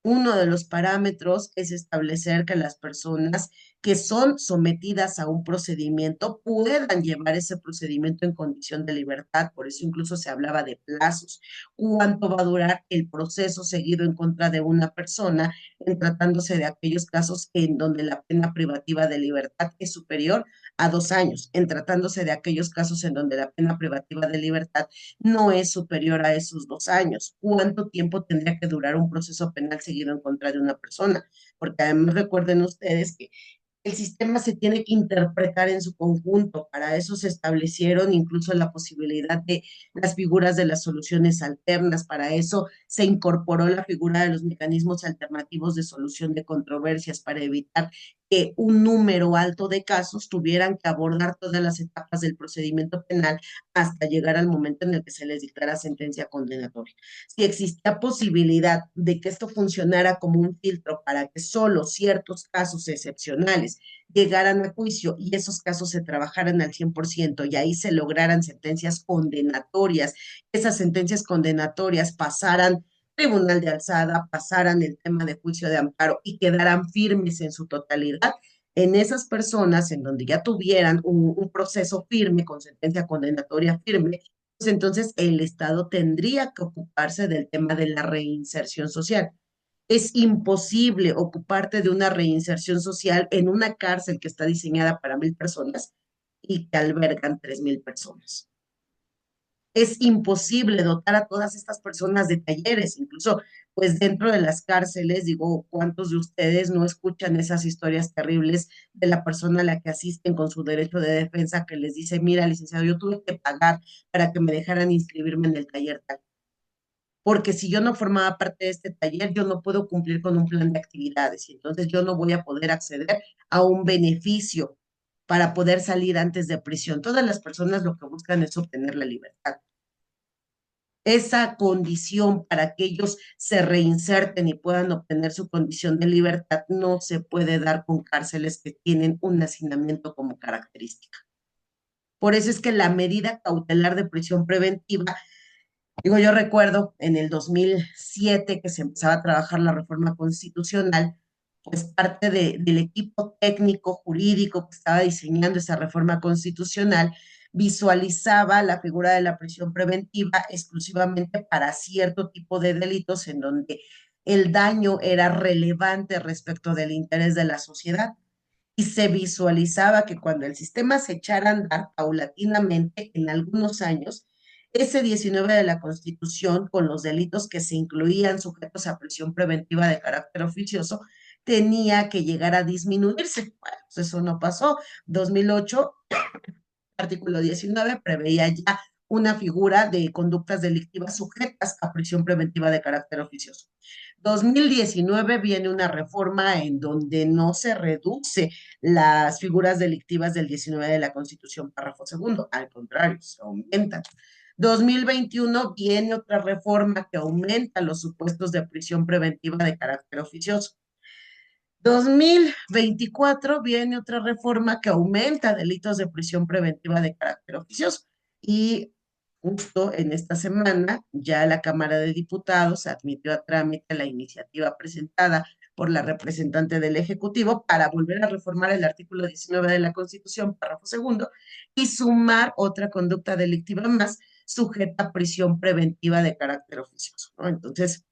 Uno de los parámetros es establecer que las personas que son sometidas a un procedimiento puedan llevar ese procedimiento en condición de libertad. Por eso incluso se hablaba de plazos. ¿Cuánto va a durar el proceso seguido en contra de una persona en tratándose de aquellos casos en donde la pena privativa de libertad es superior a 2 años? En tratándose de aquellos casos en donde la pena privativa de libertad no es superior a esos 2 años. ¿Cuánto tiempo tendría que durar un proceso penal seguido en contra de una persona? Porque además recuerden ustedes que el sistema se tiene que interpretar en su conjunto. Para eso se establecieron incluso la posibilidad de las figuras de las soluciones alternas. Para eso se incorporó la figura de los mecanismos alternativos de solución de controversias para evitar que un número alto de casos tuvieran que abordar todas las etapas del procedimiento penal hasta llegar al momento en el que se les dictara sentencia condenatoria. Si existía posibilidad de que esto funcionara como un filtro para que solo ciertos casos excepcionales llegaran a juicio y esos casos se trabajaran al 100% y ahí se lograran sentencias condenatorias, esas sentencias condenatorias pasaran tribunal de alzada, pasaran el tema de juicio de amparo y quedaran firmes en su totalidad, en esas personas en donde ya tuvieran un proceso firme con sentencia condenatoria firme, pues entonces el Estado tendría que ocuparse del tema de la reinserción social. Es imposible ocuparte de una reinserción social en una cárcel que está diseñada para 1,000 personas y que albergan 3,000 personas. Es imposible dotar a todas estas personas de talleres, incluso pues dentro de las cárceles, digo, ¿cuántos de ustedes no escuchan esas historias terribles de la persona a la que asisten con su derecho de defensa que les dice, mira, licenciado, yo tuve que pagar para que me dejaran inscribirme en el taller tal? Porque si yo no formaba parte de este taller, yo no puedo cumplir con un plan de actividades y entonces yo no voy a poder acceder a un beneficio. para poder salir antes de prisión. Todas las personas lo que buscan es obtener la libertad. Esa condición para que ellos se reinserten y puedan obtener su condición de libertad no se puede dar con cárceles que tienen un hacinamiento como característica. Por eso es que la medida cautelar de prisión preventiva, digo, yo recuerdo en el 2007 que se empezaba a trabajar la reforma constitucional, pues parte del equipo técnico jurídico que estaba diseñando esa reforma constitucional visualizaba la figura de la prisión preventiva exclusivamente para cierto tipo de delitos en donde el daño era relevante respecto del interés de la sociedad y se visualizaba que cuando el sistema se echara a andar paulatinamente en algunos años, ese 19 de la Constitución, con los delitos que se incluían sujetos a prisión preventiva de carácter oficioso, tenía que llegar a disminuirse. Bueno, pues eso no pasó. 2008, artículo 19, preveía ya una figura de conductas delictivas sujetas a prisión preventiva de carácter oficioso. 2019 viene una reforma en donde no se reduce las figuras delictivas del 19 de la Constitución, párrafo segundo, al contrario, se aumentan. 2021 viene otra reforma que aumenta los supuestos de prisión preventiva de carácter oficioso. 2024 viene otra reforma que aumenta delitos de prisión preventiva de carácter oficioso. Y justo en esta semana ya la Cámara de Diputados admitió a trámite la iniciativa presentada por la representante del Ejecutivo para volver a reformar el artículo 19 de la Constitución, párrafo segundo, y sumar otra conducta delictiva más sujeta a prisión preventiva de carácter oficioso, ¿no? Entonces,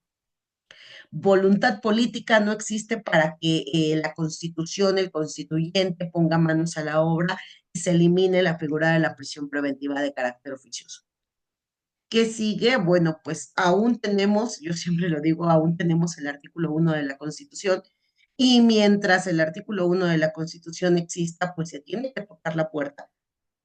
voluntad política no existe para que la Constitución, el constituyente ponga manos a la obra y se elimine la figura de la prisión preventiva de carácter oficioso. ¿Qué sigue? Bueno, pues aún tenemos, yo siempre lo digo, aún tenemos el artículo 1 de la Constitución y mientras el artículo 1 de la Constitución exista, pues se tiene que tocar la puerta.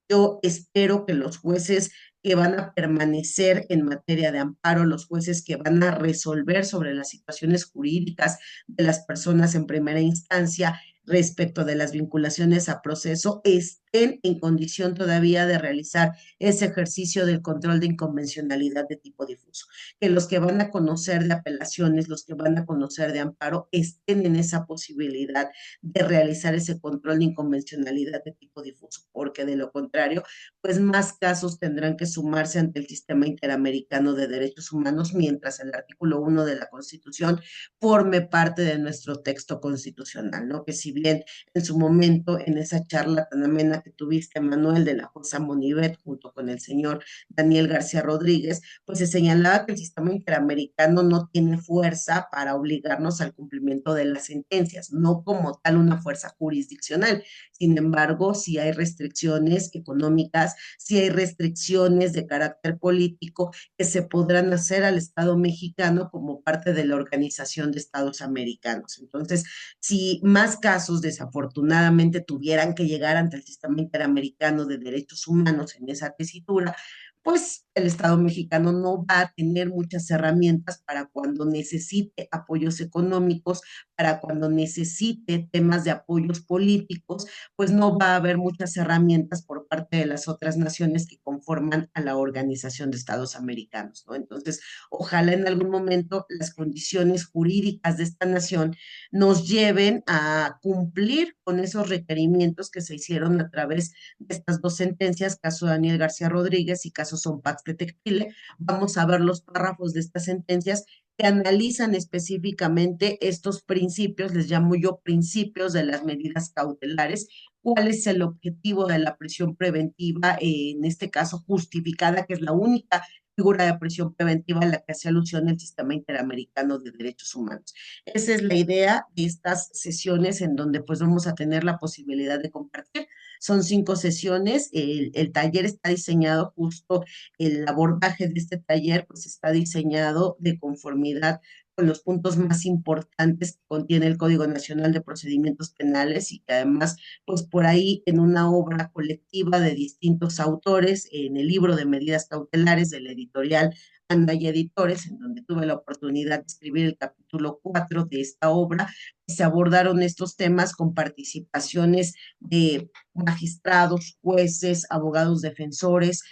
Yo espero que los jueces que van a permanecer en materia de amparo, los jueces que van a resolver sobre las situaciones jurídicas de las personas en primera instancia respecto de las vinculaciones a proceso, estén en condición todavía de realizar ese ejercicio del control de inconvencionalidad de tipo difuso. Que los que van a conocer de apelaciones, los que van a conocer de amparo, estén en esa posibilidad de realizar ese control de inconvencionalidad de tipo difuso, porque de lo contrario, pues más casos tendrán que sumarse ante el sistema interamericano de derechos humanos, mientras el artículo 1 de la Constitución forme parte de nuestro texto constitucional, ¿no? Que si bien en su momento, en esa charla tan amena que tuviste, Manuel, de la jueza Monibet, junto con el señor Daniel García Rodríguez, pues se señalaba que el sistema interamericano no tiene fuerza para obligarnos al cumplimiento de las sentencias, no como tal una fuerza jurisdiccional. Sin embargo, si hay restricciones económicas, si hay restricciones de carácter político que se podrán hacer al Estado mexicano como parte de la Organización de Estados Americanos. Entonces, si más casos desafortunadamente tuvieran que llegar ante el sistema interamericano de derechos humanos en esa tesitura, pues el Estado mexicano no va a tener muchas herramientas para cuando necesite apoyos económicos, para cuando necesite temas de apoyos políticos, pues no va a haber muchas herramientas por parte de las otras naciones que conforman a la Organización de Estados Americanos, ¿no? Entonces, ojalá en algún momento las condiciones jurídicas de esta nación nos lleven a cumplir con esos requerimientos que se hicieron a través de estas dos sentencias, caso Daniel García Rodríguez y caso Sompax de Tectile. Vamos a ver los párrafos de estas sentencias que analizan específicamente estos principios, les llamo yo principios de las medidas cautelares, cuál es el objetivo de la prisión preventiva, en este caso justificada, que es la única figura de prisión preventiva en la que hace alusión el sistema interamericano de derechos humanos. Esa es la idea de estas sesiones en donde pues vamos a tener la posibilidad de compartir. Son 5 sesiones, el taller está diseñado justo, el abordaje de este taller pues está diseñado de conformidad con los puntos más importantes que contiene el Código Nacional de Procedimientos Penales y que además, pues por ahí en una obra colectiva de distintos autores, en el libro de medidas cautelares de la editorial Anda y Editores, en donde tuve la oportunidad de escribir el capítulo capítulo 4 de esta obra. Se abordaron estos temas con participaciones de magistrados, jueces, abogados defensores,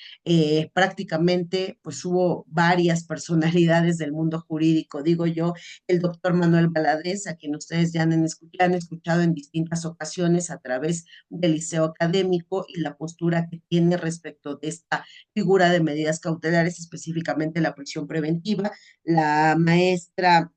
prácticamente pues hubo varias personalidades del mundo jurídico, digo yo, el doctor Manuel Valadez, a quien ustedes han escuchado en distintas ocasiones a través del liceo académico y la postura que tiene respecto de esta figura de medidas cautelares, específicamente la prisión preventiva, la maestra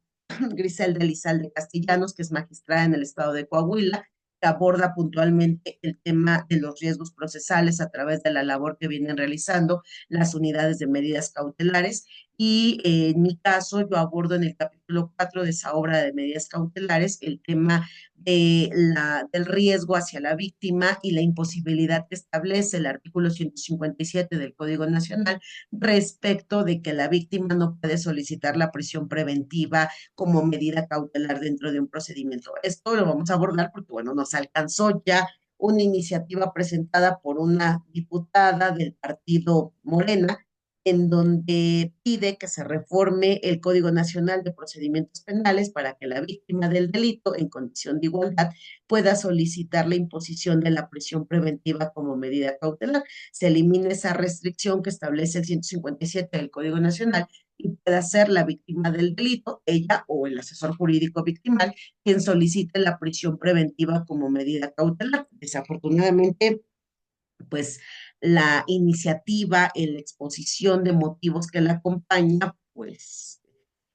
Griselda Elizalde Castellanos, que es magistrada en el estado de Coahuila, que aborda puntualmente el tema de los riesgos procesales a través de la labor que vienen realizando las unidades de medidas cautelares. Y en mi caso, yo abordo en el capítulo 4 de esa obra de medidas cautelares el tema del riesgo hacia la víctima y la imposibilidad que establece el artículo 157 del Código Nacional respecto de que la víctima no puede solicitar la prisión preventiva como medida cautelar dentro de un procedimiento. Esto lo vamos a abordar porque, bueno, nos alcanzó ya una iniciativa presentada por una diputada del partido Morena, en donde pide que se reforme el Código Nacional de Procedimientos Penales para que la víctima del delito, en condición de igualdad, pueda solicitar la imposición de la prisión preventiva como medida cautelar. Se elimina esa restricción que establece el 157 del Código Nacional y pueda ser la víctima del delito, ella o el asesor jurídico victimal, quien solicite la prisión preventiva como medida cautelar. Desafortunadamente, pues la iniciativa, en la exposición de motivos que la acompaña, pues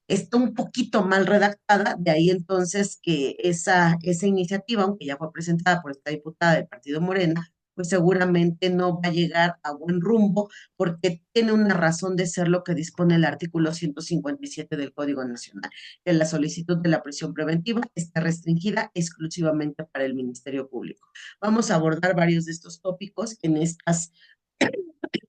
está un poquito mal redactada, de ahí entonces que esa iniciativa, aunque ya fue presentada por esta diputada del Partido Morena, pues seguramente no va a llegar a buen rumbo porque tiene una razón de ser lo que dispone el artículo 157 del Código Nacional, que la solicitud de la prisión preventiva está restringida exclusivamente para el Ministerio Público. Vamos a abordar varios de estos tópicos en estas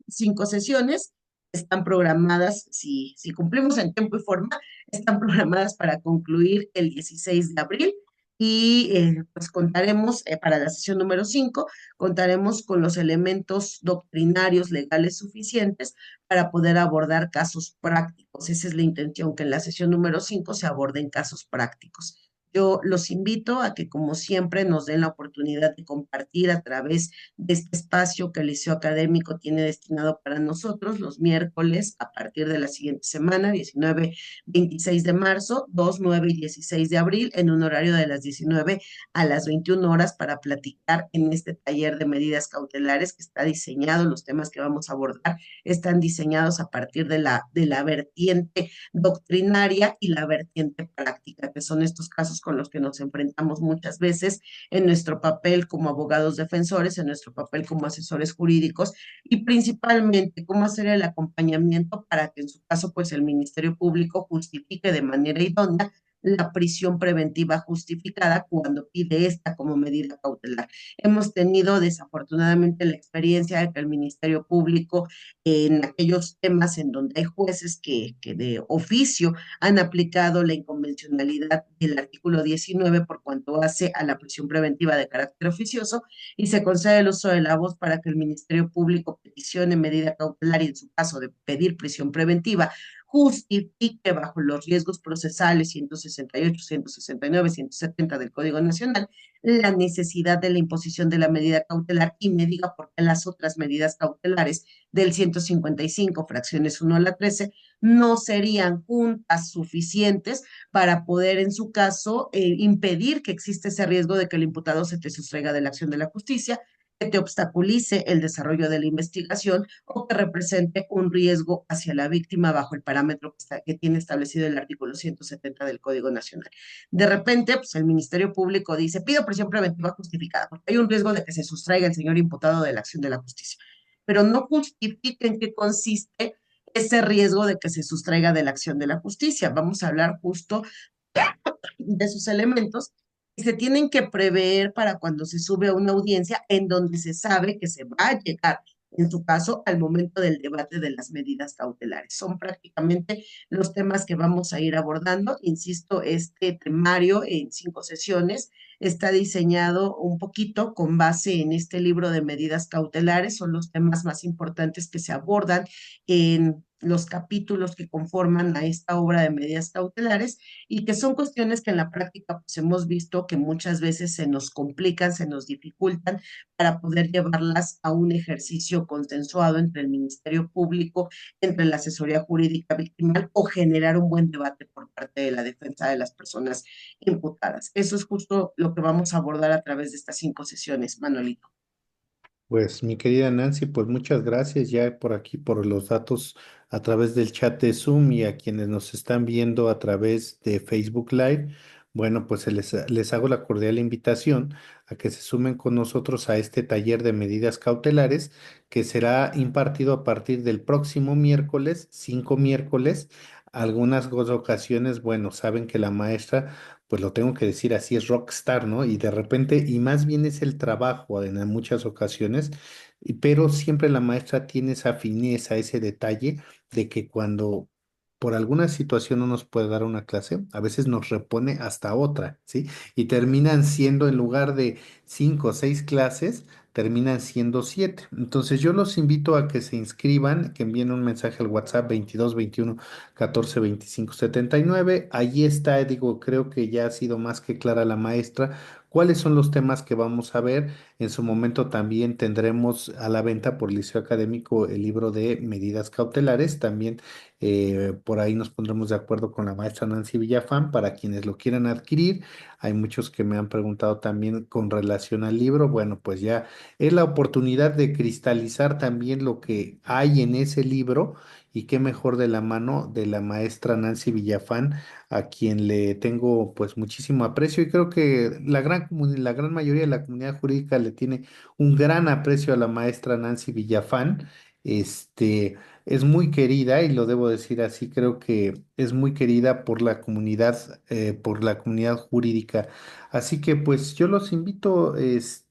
5 sesiones. Están programadas, si cumplimos en tiempo y forma, están programadas para concluir el 16 de abril y pues contaremos, para la sesión número 5, contaremos con los elementos doctrinarios legales suficientes para poder abordar casos prácticos. Esa es la intención, que en la sesión número 5 se aborden casos prácticos. Yo los invito a que, como siempre, nos den la oportunidad de compartir a través de este espacio que el Liceo Académico tiene destinado para nosotros los miércoles a partir de la siguiente semana, 19, 26 de marzo, 2, 9 y 16 de abril, en un horario de las 19 a las 21 horas para platicar en este taller de medidas cautelares que está diseñado, los temas que vamos a abordar están diseñados a partir de la vertiente doctrinaria y la vertiente práctica, que son estos casos con los que nos enfrentamos muchas veces en nuestro papel como abogados defensores, en nuestro papel como asesores jurídicos y principalmente cómo hacer el acompañamiento para que en su caso pues el Ministerio Público justifique de manera idónea la prisión preventiva justificada cuando pide esta como medida cautelar. Hemos tenido desafortunadamente la experiencia de que el Ministerio Público en aquellos temas en donde hay jueces que de oficio han aplicado la inconvencionalidad del artículo 19 por cuanto hace a la prisión preventiva de carácter oficioso y se concede el uso de la voz para que el Ministerio Público peticione medida cautelar y en su caso de pedir prisión preventiva justifique bajo los riesgos procesales 168, 169, 170 del Código Nacional la necesidad de la imposición de la medida cautelar y me diga por qué las otras medidas cautelares del 155, fracciones 1 a la 13, no serían juntas suficientes para poder, en su caso, impedir que existe ese riesgo de que el imputado se te sustraiga de la acción de la justicia, que te obstaculice el desarrollo de la investigación o que represente un riesgo hacia la víctima bajo el parámetro que tiene establecido el artículo 170 del Código Nacional. De repente, pues el Ministerio Público dice, pido prisión preventiva justificada, porque hay un riesgo de que se sustraiga el señor imputado de la acción de la justicia, pero no justifica en qué consiste ese riesgo de que se sustraiga de la acción de la justicia. Vamos a hablar justo de sus elementos que se tienen que prever para cuando se sube a una audiencia en donde se sabe que se va a llegar, en su caso, al momento del debate de las medidas cautelares. Son prácticamente los temas que vamos a ir abordando. Insisto, este temario en 5 sesiones está diseñado un poquito con base en este libro de medidas cautelares. Son los temas más importantes que se abordan en los capítulos que conforman a esta obra de medidas cautelares y que son cuestiones que en la práctica pues hemos visto que muchas veces se nos complican, se nos dificultan para poder llevarlas a un ejercicio consensuado entre el Ministerio Público, entre la asesoría jurídica victimal o generar un buen debate por parte de la defensa de las personas imputadas. Eso es justo lo que vamos a abordar a través de estas 5 sesiones, Manuelito. Pues mi querida Nancy, pues muchas gracias ya por aquí, por los datos a través del chat de Zoom y a quienes nos están viendo a través de Facebook Live. Bueno, pues les hago la cordial invitación a que se sumen con nosotros a este taller de medidas cautelares que será impartido a partir del próximo miércoles, 5 miércoles. Algunas ocasiones, bueno, saben que la maestra, pues lo tengo que decir así, es rockstar, ¿no? Y de repente, y más bien es el trabajo en muchas ocasiones, pero siempre la maestra tiene esa fineza, ese detalle de que cuando por alguna situación no nos puede dar una clase, a veces nos repone hasta otra, ¿sí? Y terminan siendo, en lugar de 5 o 6 clases, terminan siendo 7. Entonces yo los invito a que se inscriban, que envíen un mensaje al WhatsApp 22 21 14 25 79. Allí está, digo, creo que ya ha sido más que clara la maestra cuáles son los temas que vamos a ver. En su momento también tendremos a la venta por Liceo Académico el libro de medidas cautelares. También por ahí nos pondremos de acuerdo con la maestra Nancy Villafán para quienes lo quieran adquirir. Hay muchos que me han preguntado también con relación al libro. Bueno, pues ya es la oportunidad de cristalizar también lo que hay en ese libro y qué mejor de la mano de la maestra Nancy Villafán, a quien le tengo pues muchísimo aprecio y creo que la gran mayoría de la comunidad jurídica le tiene un gran aprecio a la maestra Nancy Villafán. Este es muy querida y lo debo decir así, creo que es muy querida por la comunidad jurídica. Así que pues yo los invito,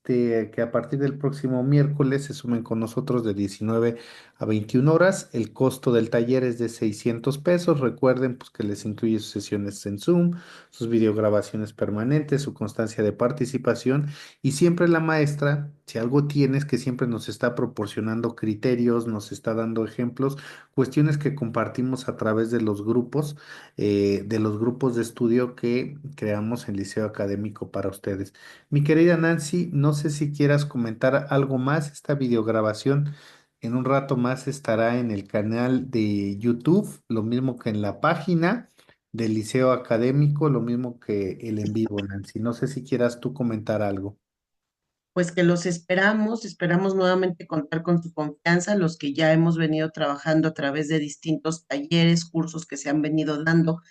que a partir del próximo miércoles se sumen con nosotros de 19 a 21 horas. El costo del taller es de 600 pesos. Recuerden pues que les incluye sus sesiones en Zoom, sus videograbaciones permanentes, su constancia de participación y siempre la maestra, si algo tienes, que siempre nos está proporcionando criterios, nos está dando ejemplos, cuestiones que compartimos a través de los grupos de estudio que creamos en Liceo Académico para ustedes. Mi querida Nancy, no sé si quieras comentar algo más. Esta videograbación en un rato más estará en el canal de YouTube, lo mismo que en la página del Liceo Académico, lo mismo que el en vivo, Nancy. No sé si quieras tú comentar algo. Pues que los esperamos, esperamos nuevamente contar con su confianza, los que ya hemos venido trabajando a través de distintos talleres, cursos que se han venido dando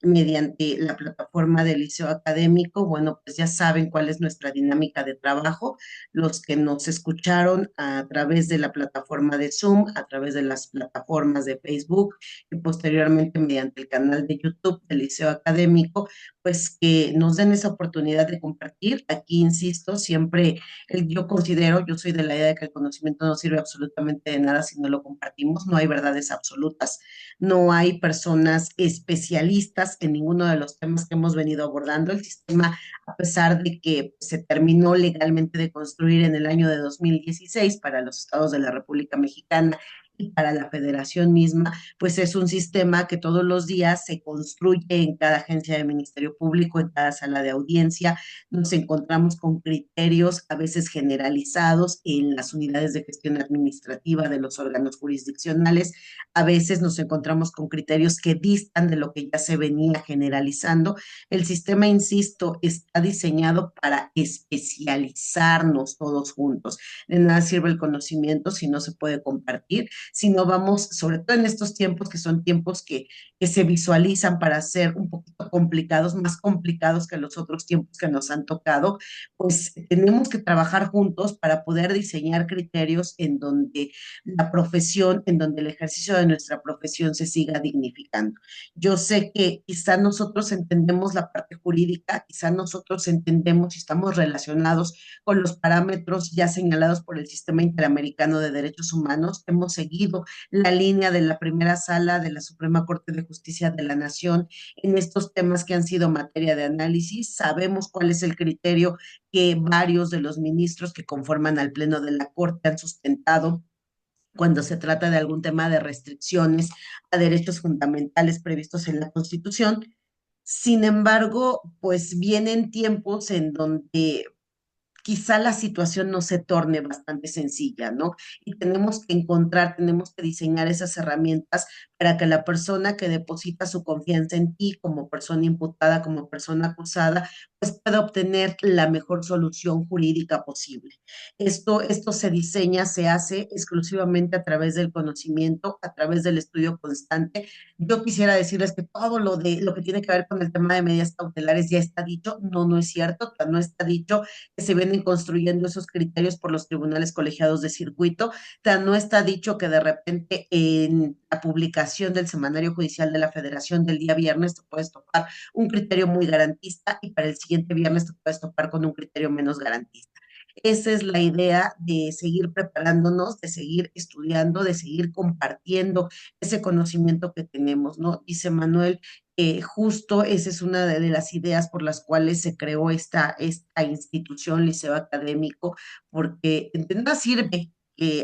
mediante la plataforma del Liceo Académico. Bueno, pues ya saben cuál es nuestra dinámica de trabajo. Los que nos escucharon a través de la plataforma de Zoom, a través de las plataformas de Facebook y posteriormente mediante el canal de YouTube del Liceo Académico, pues que nos den esa oportunidad de compartir. Aquí, insisto, siempre yo considero, yo soy de la idea de que el conocimiento no sirve absolutamente de nada si no lo compartimos, no hay verdades absolutas, no hay personas especialistas en ninguno de los temas que hemos venido abordando. El sistema, a pesar de que se terminó legalmente de construir en el año de 2016 para los estados de la República Mexicana y para la federación misma, pues es un sistema que todos los días se construye en cada agencia de Ministerio Público, en cada sala de audiencia. Nos encontramos con criterios a veces generalizados en las unidades de gestión administrativa de los órganos jurisdiccionales, a veces nos encontramos con criterios que distan de lo que ya se venía generalizando. El sistema, insisto, está diseñado para especializarnos todos juntos. De nada sirve el conocimiento si no se puede compartir, si no vamos, sobre todo en estos tiempos que son tiempos que se visualizan para ser un poquito complicados, más complicados que los otros tiempos que nos han tocado, pues tenemos que trabajar juntos para poder diseñar criterios en donde la profesión, en donde el ejercicio de nuestra profesión se siga dignificando. Yo sé que quizá nosotros entendemos la parte jurídica, quizá nosotros entendemos y estamos relacionados con los parámetros ya señalados por el Sistema Interamericano de Derechos Humanos. Hemos seguido la línea de la primera sala de la Suprema Corte de Justicia de la Nación en estos temas que han sido materia de análisis. Sabemos cuál es el criterio que varios de los ministros que conforman al Pleno de la Corte han sustentado cuando se trata de algún tema de restricciones a derechos fundamentales previstos en la Constitución. Sin embargo, pues vienen tiempos en donde quizá la situación no se torne bastante sencilla, ¿no? Y tenemos que encontrar, tenemos que diseñar esas herramientas para que la persona que deposita su confianza en ti como persona imputada, como persona acusada, pues pueda obtener la mejor solución jurídica posible. Esto se diseña, se hace exclusivamente a través del conocimiento, a través del estudio constante. Yo quisiera decirles que todo lo que tiene que ver con el tema de medidas cautelares ya está dicho. No, no es cierto, no está dicho que se vienen construyendo esos criterios por los tribunales colegiados de circuito. Tan no está dicho que de repente en la publicación del Semanario Judicial de la Federación del día viernes te puedes topar un criterio muy garantista y para el siguiente viernes te puedes topar con un criterio menos garantista. Esa es la idea de seguir preparándonos, de seguir estudiando, de seguir compartiendo ese conocimiento que tenemos, ¿no? Dice Manuel, justo esa es una de las ideas por las cuales se creó esta institución, liceo académico, porque de nada sirve que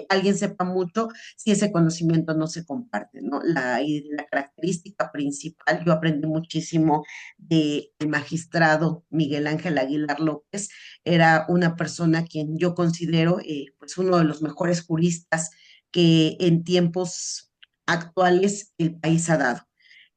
alguien sepa mucho si ese conocimiento no se comparte, ¿no? La característica principal, yo aprendí muchísimo del magistrado Miguel Ángel Aguilar López, era una persona quien yo considero pues uno de los mejores juristas que en tiempos actuales el país ha dado.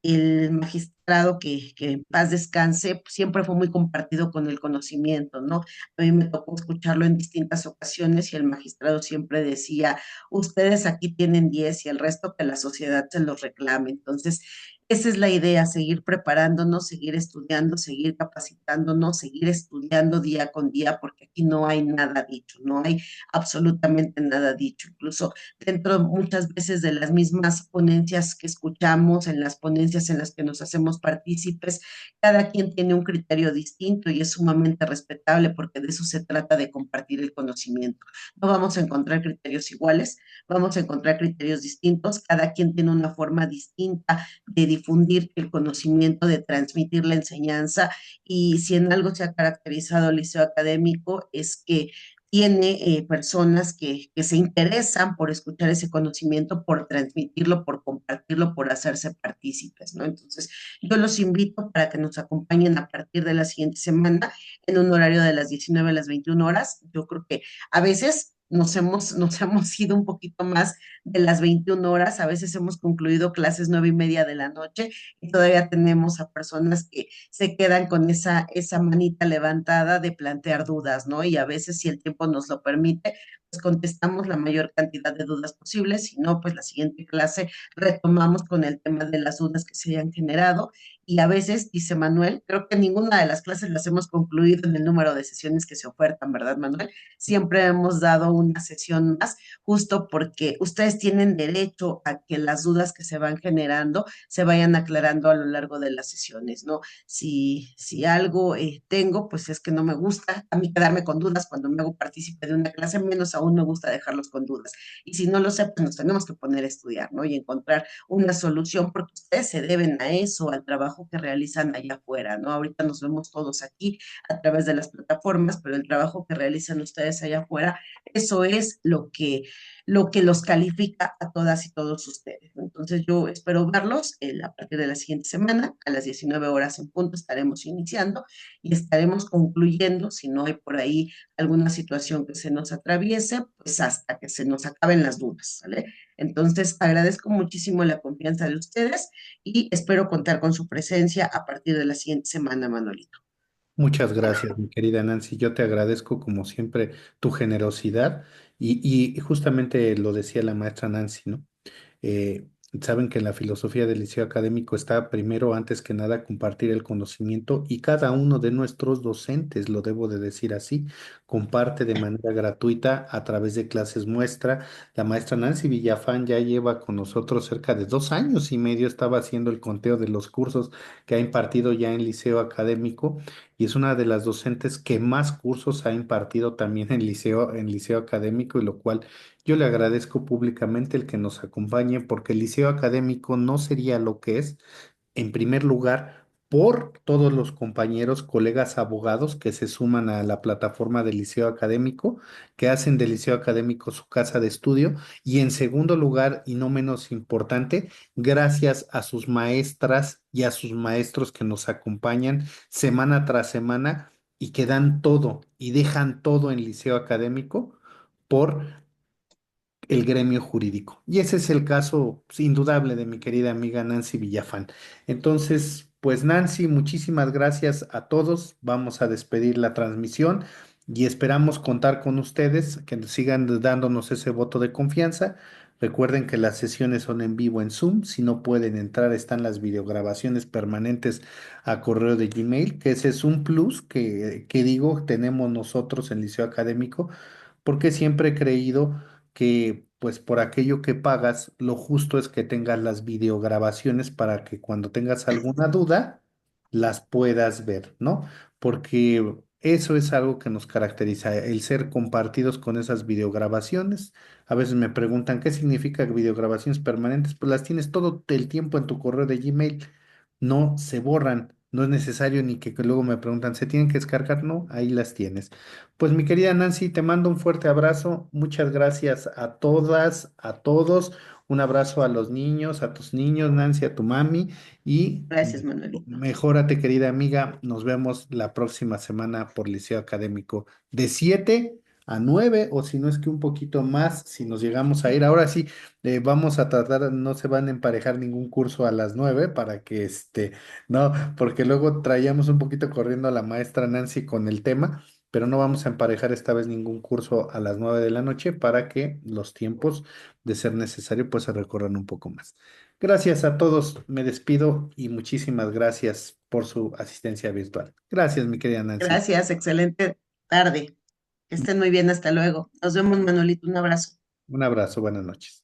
El magistrado que en paz descanse, pues, siempre fue muy compartido con el conocimiento, ¿no? A mí me tocó escucharlo en distintas ocasiones y el magistrado siempre decía, ustedes aquí tienen 10 y el resto que la sociedad se los reclame. Entonces, esa es la idea, seguir preparándonos, seguir estudiando, seguir capacitándonos, seguir estudiando día con día, porque aquí no hay nada dicho, no hay absolutamente nada dicho. Incluso dentro muchas veces de las mismas ponencias que escuchamos, en las ponencias en las que nos hacemos partícipes, cada quien tiene un criterio distinto y es sumamente respetable porque de eso se trata de compartir el conocimiento. No vamos a encontrar criterios iguales, vamos a encontrar criterios distintos, cada quien tiene una forma distinta de difundir el conocimiento, de transmitir la enseñanza y si en algo se ha caracterizado el liceo académico es que tiene personas que se interesan por escuchar ese conocimiento, por transmitirlo, por compartirlo, por hacerse partícipes, ¿no? Entonces, yo los invito para que nos acompañen a partir de la siguiente semana en un horario de las 19 a las 21 horas. Yo creo que a veces nos hemos ido un poquito más de las 21 horas, a veces hemos concluido clases 9:30 de la noche y todavía tenemos a personas que se quedan con esa manita levantada de plantear dudas, ¿no? Y a veces, si el tiempo nos lo permite, pues contestamos la mayor cantidad de dudas posibles, si no, pues la siguiente clase retomamos con el tema de las dudas que se hayan generado. Y a veces, dice Manuel, creo que ninguna de las clases las hemos concluido en el número de sesiones que se ofertan, ¿verdad, Manuel? Siempre hemos dado una sesión más, justo porque ustedes tienen derecho a que las dudas que se van generando se vayan aclarando a lo largo de las sesiones, ¿no? Si algo tengo, pues es que no me gusta a mí quedarme con dudas cuando me hago partícipe de una clase, menos aún me gusta dejarlos con dudas. Y si no lo sé, pues nos tenemos que poner a estudiar, ¿no? Y encontrar una solución, porque ustedes se deben a eso, al trabajo que realizan allá afuera, ¿no? Ahorita nos vemos todos aquí a través de las plataformas, pero el trabajo que realizan ustedes allá afuera, eso es lo que los califica a todas y todos ustedes, ¿no? Entonces yo espero verlos a partir de la siguiente semana, a las 19 horas en punto estaremos iniciando y estaremos concluyendo, si no hay por ahí alguna situación que se nos atraviese, pues hasta que se nos acaben las dudas, ¿vale? Entonces agradezco muchísimo la confianza de ustedes y espero contar con su presencia a partir de la siguiente semana, Manolito. Muchas gracias, mi querida Nancy. Yo te agradezco como siempre tu generosidad y justamente lo decía la maestra Nancy, ¿no? Eh, Saben que la filosofía del liceo académico está primero, antes que nada, compartir el conocimiento y cada uno de nuestros docentes, lo debo de decir así, comparte de manera gratuita a través de clases muestra. La maestra Nancy Villafán ya lleva con nosotros cerca de 2 años y medio, estaba haciendo el conteo de los cursos que ha impartido ya en liceo académico y es una de las docentes que más cursos ha impartido también en liceo académico y lo cual yo le agradezco públicamente el que nos acompañe porque el liceo académico no sería lo que es, en primer lugar, por todos los compañeros, colegas abogados que se suman a la plataforma del Liceo Académico, que hacen del Liceo Académico su casa de estudio. Y en segundo lugar, y no menos importante, gracias a sus maestras y a sus maestros que nos acompañan semana tras semana y que dan todo y dejan todo en Liceo Académico por el gremio jurídico. Y ese es el caso pues, indudable de mi querida amiga Nancy Villafán. Entonces, pues Nancy, muchísimas gracias a todos. Vamos a despedir la transmisión y esperamos contar con ustedes, que nos sigan dándonos ese voto de confianza. Recuerden que las sesiones son en vivo en Zoom. Si no pueden entrar, están las videograbaciones permanentes a correo de Gmail, que ese es un plus que digo, tenemos nosotros en Liceo Académico porque siempre he creído que pues por aquello que pagas, lo justo es que tengas las videograbaciones para que cuando tengas alguna duda, las puedas ver, ¿no? Porque eso es algo que nos caracteriza, el ser compartidos con esas videograbaciones. A veces me preguntan, ¿qué significa videograbaciones permanentes? Pues las tienes todo el tiempo en tu correo de Gmail, no se borran. No es necesario ni que luego me preguntan, ¿se tienen que descargar? No, ahí las tienes. Pues mi querida Nancy, te mando un fuerte abrazo. Muchas gracias a todas, a todos. Un abrazo a los niños, a tus niños, Nancy, a tu mami. Y Gracias, Manuelito. mejórate, querida amiga. Nos vemos la próxima semana por Liceo Académico de 7 a 9 o si no es que un poquito más, si nos llegamos a ir. Ahora sí, vamos a tratar, no se van a emparejar ningún curso a las 9 para que no, porque luego traíamos un poquito corriendo a la maestra Nancy con el tema, pero no vamos a emparejar esta vez ningún curso a las 9 de la noche para que los tiempos, de ser necesario, pues se recorran un poco más. Gracias a todos, me despido y muchísimas gracias por su asistencia virtual. Gracias, mi querida Nancy. Gracias, excelente tarde. Que estén muy bien, hasta luego. Nos vemos, Manuelito, un abrazo. Un abrazo, buenas noches.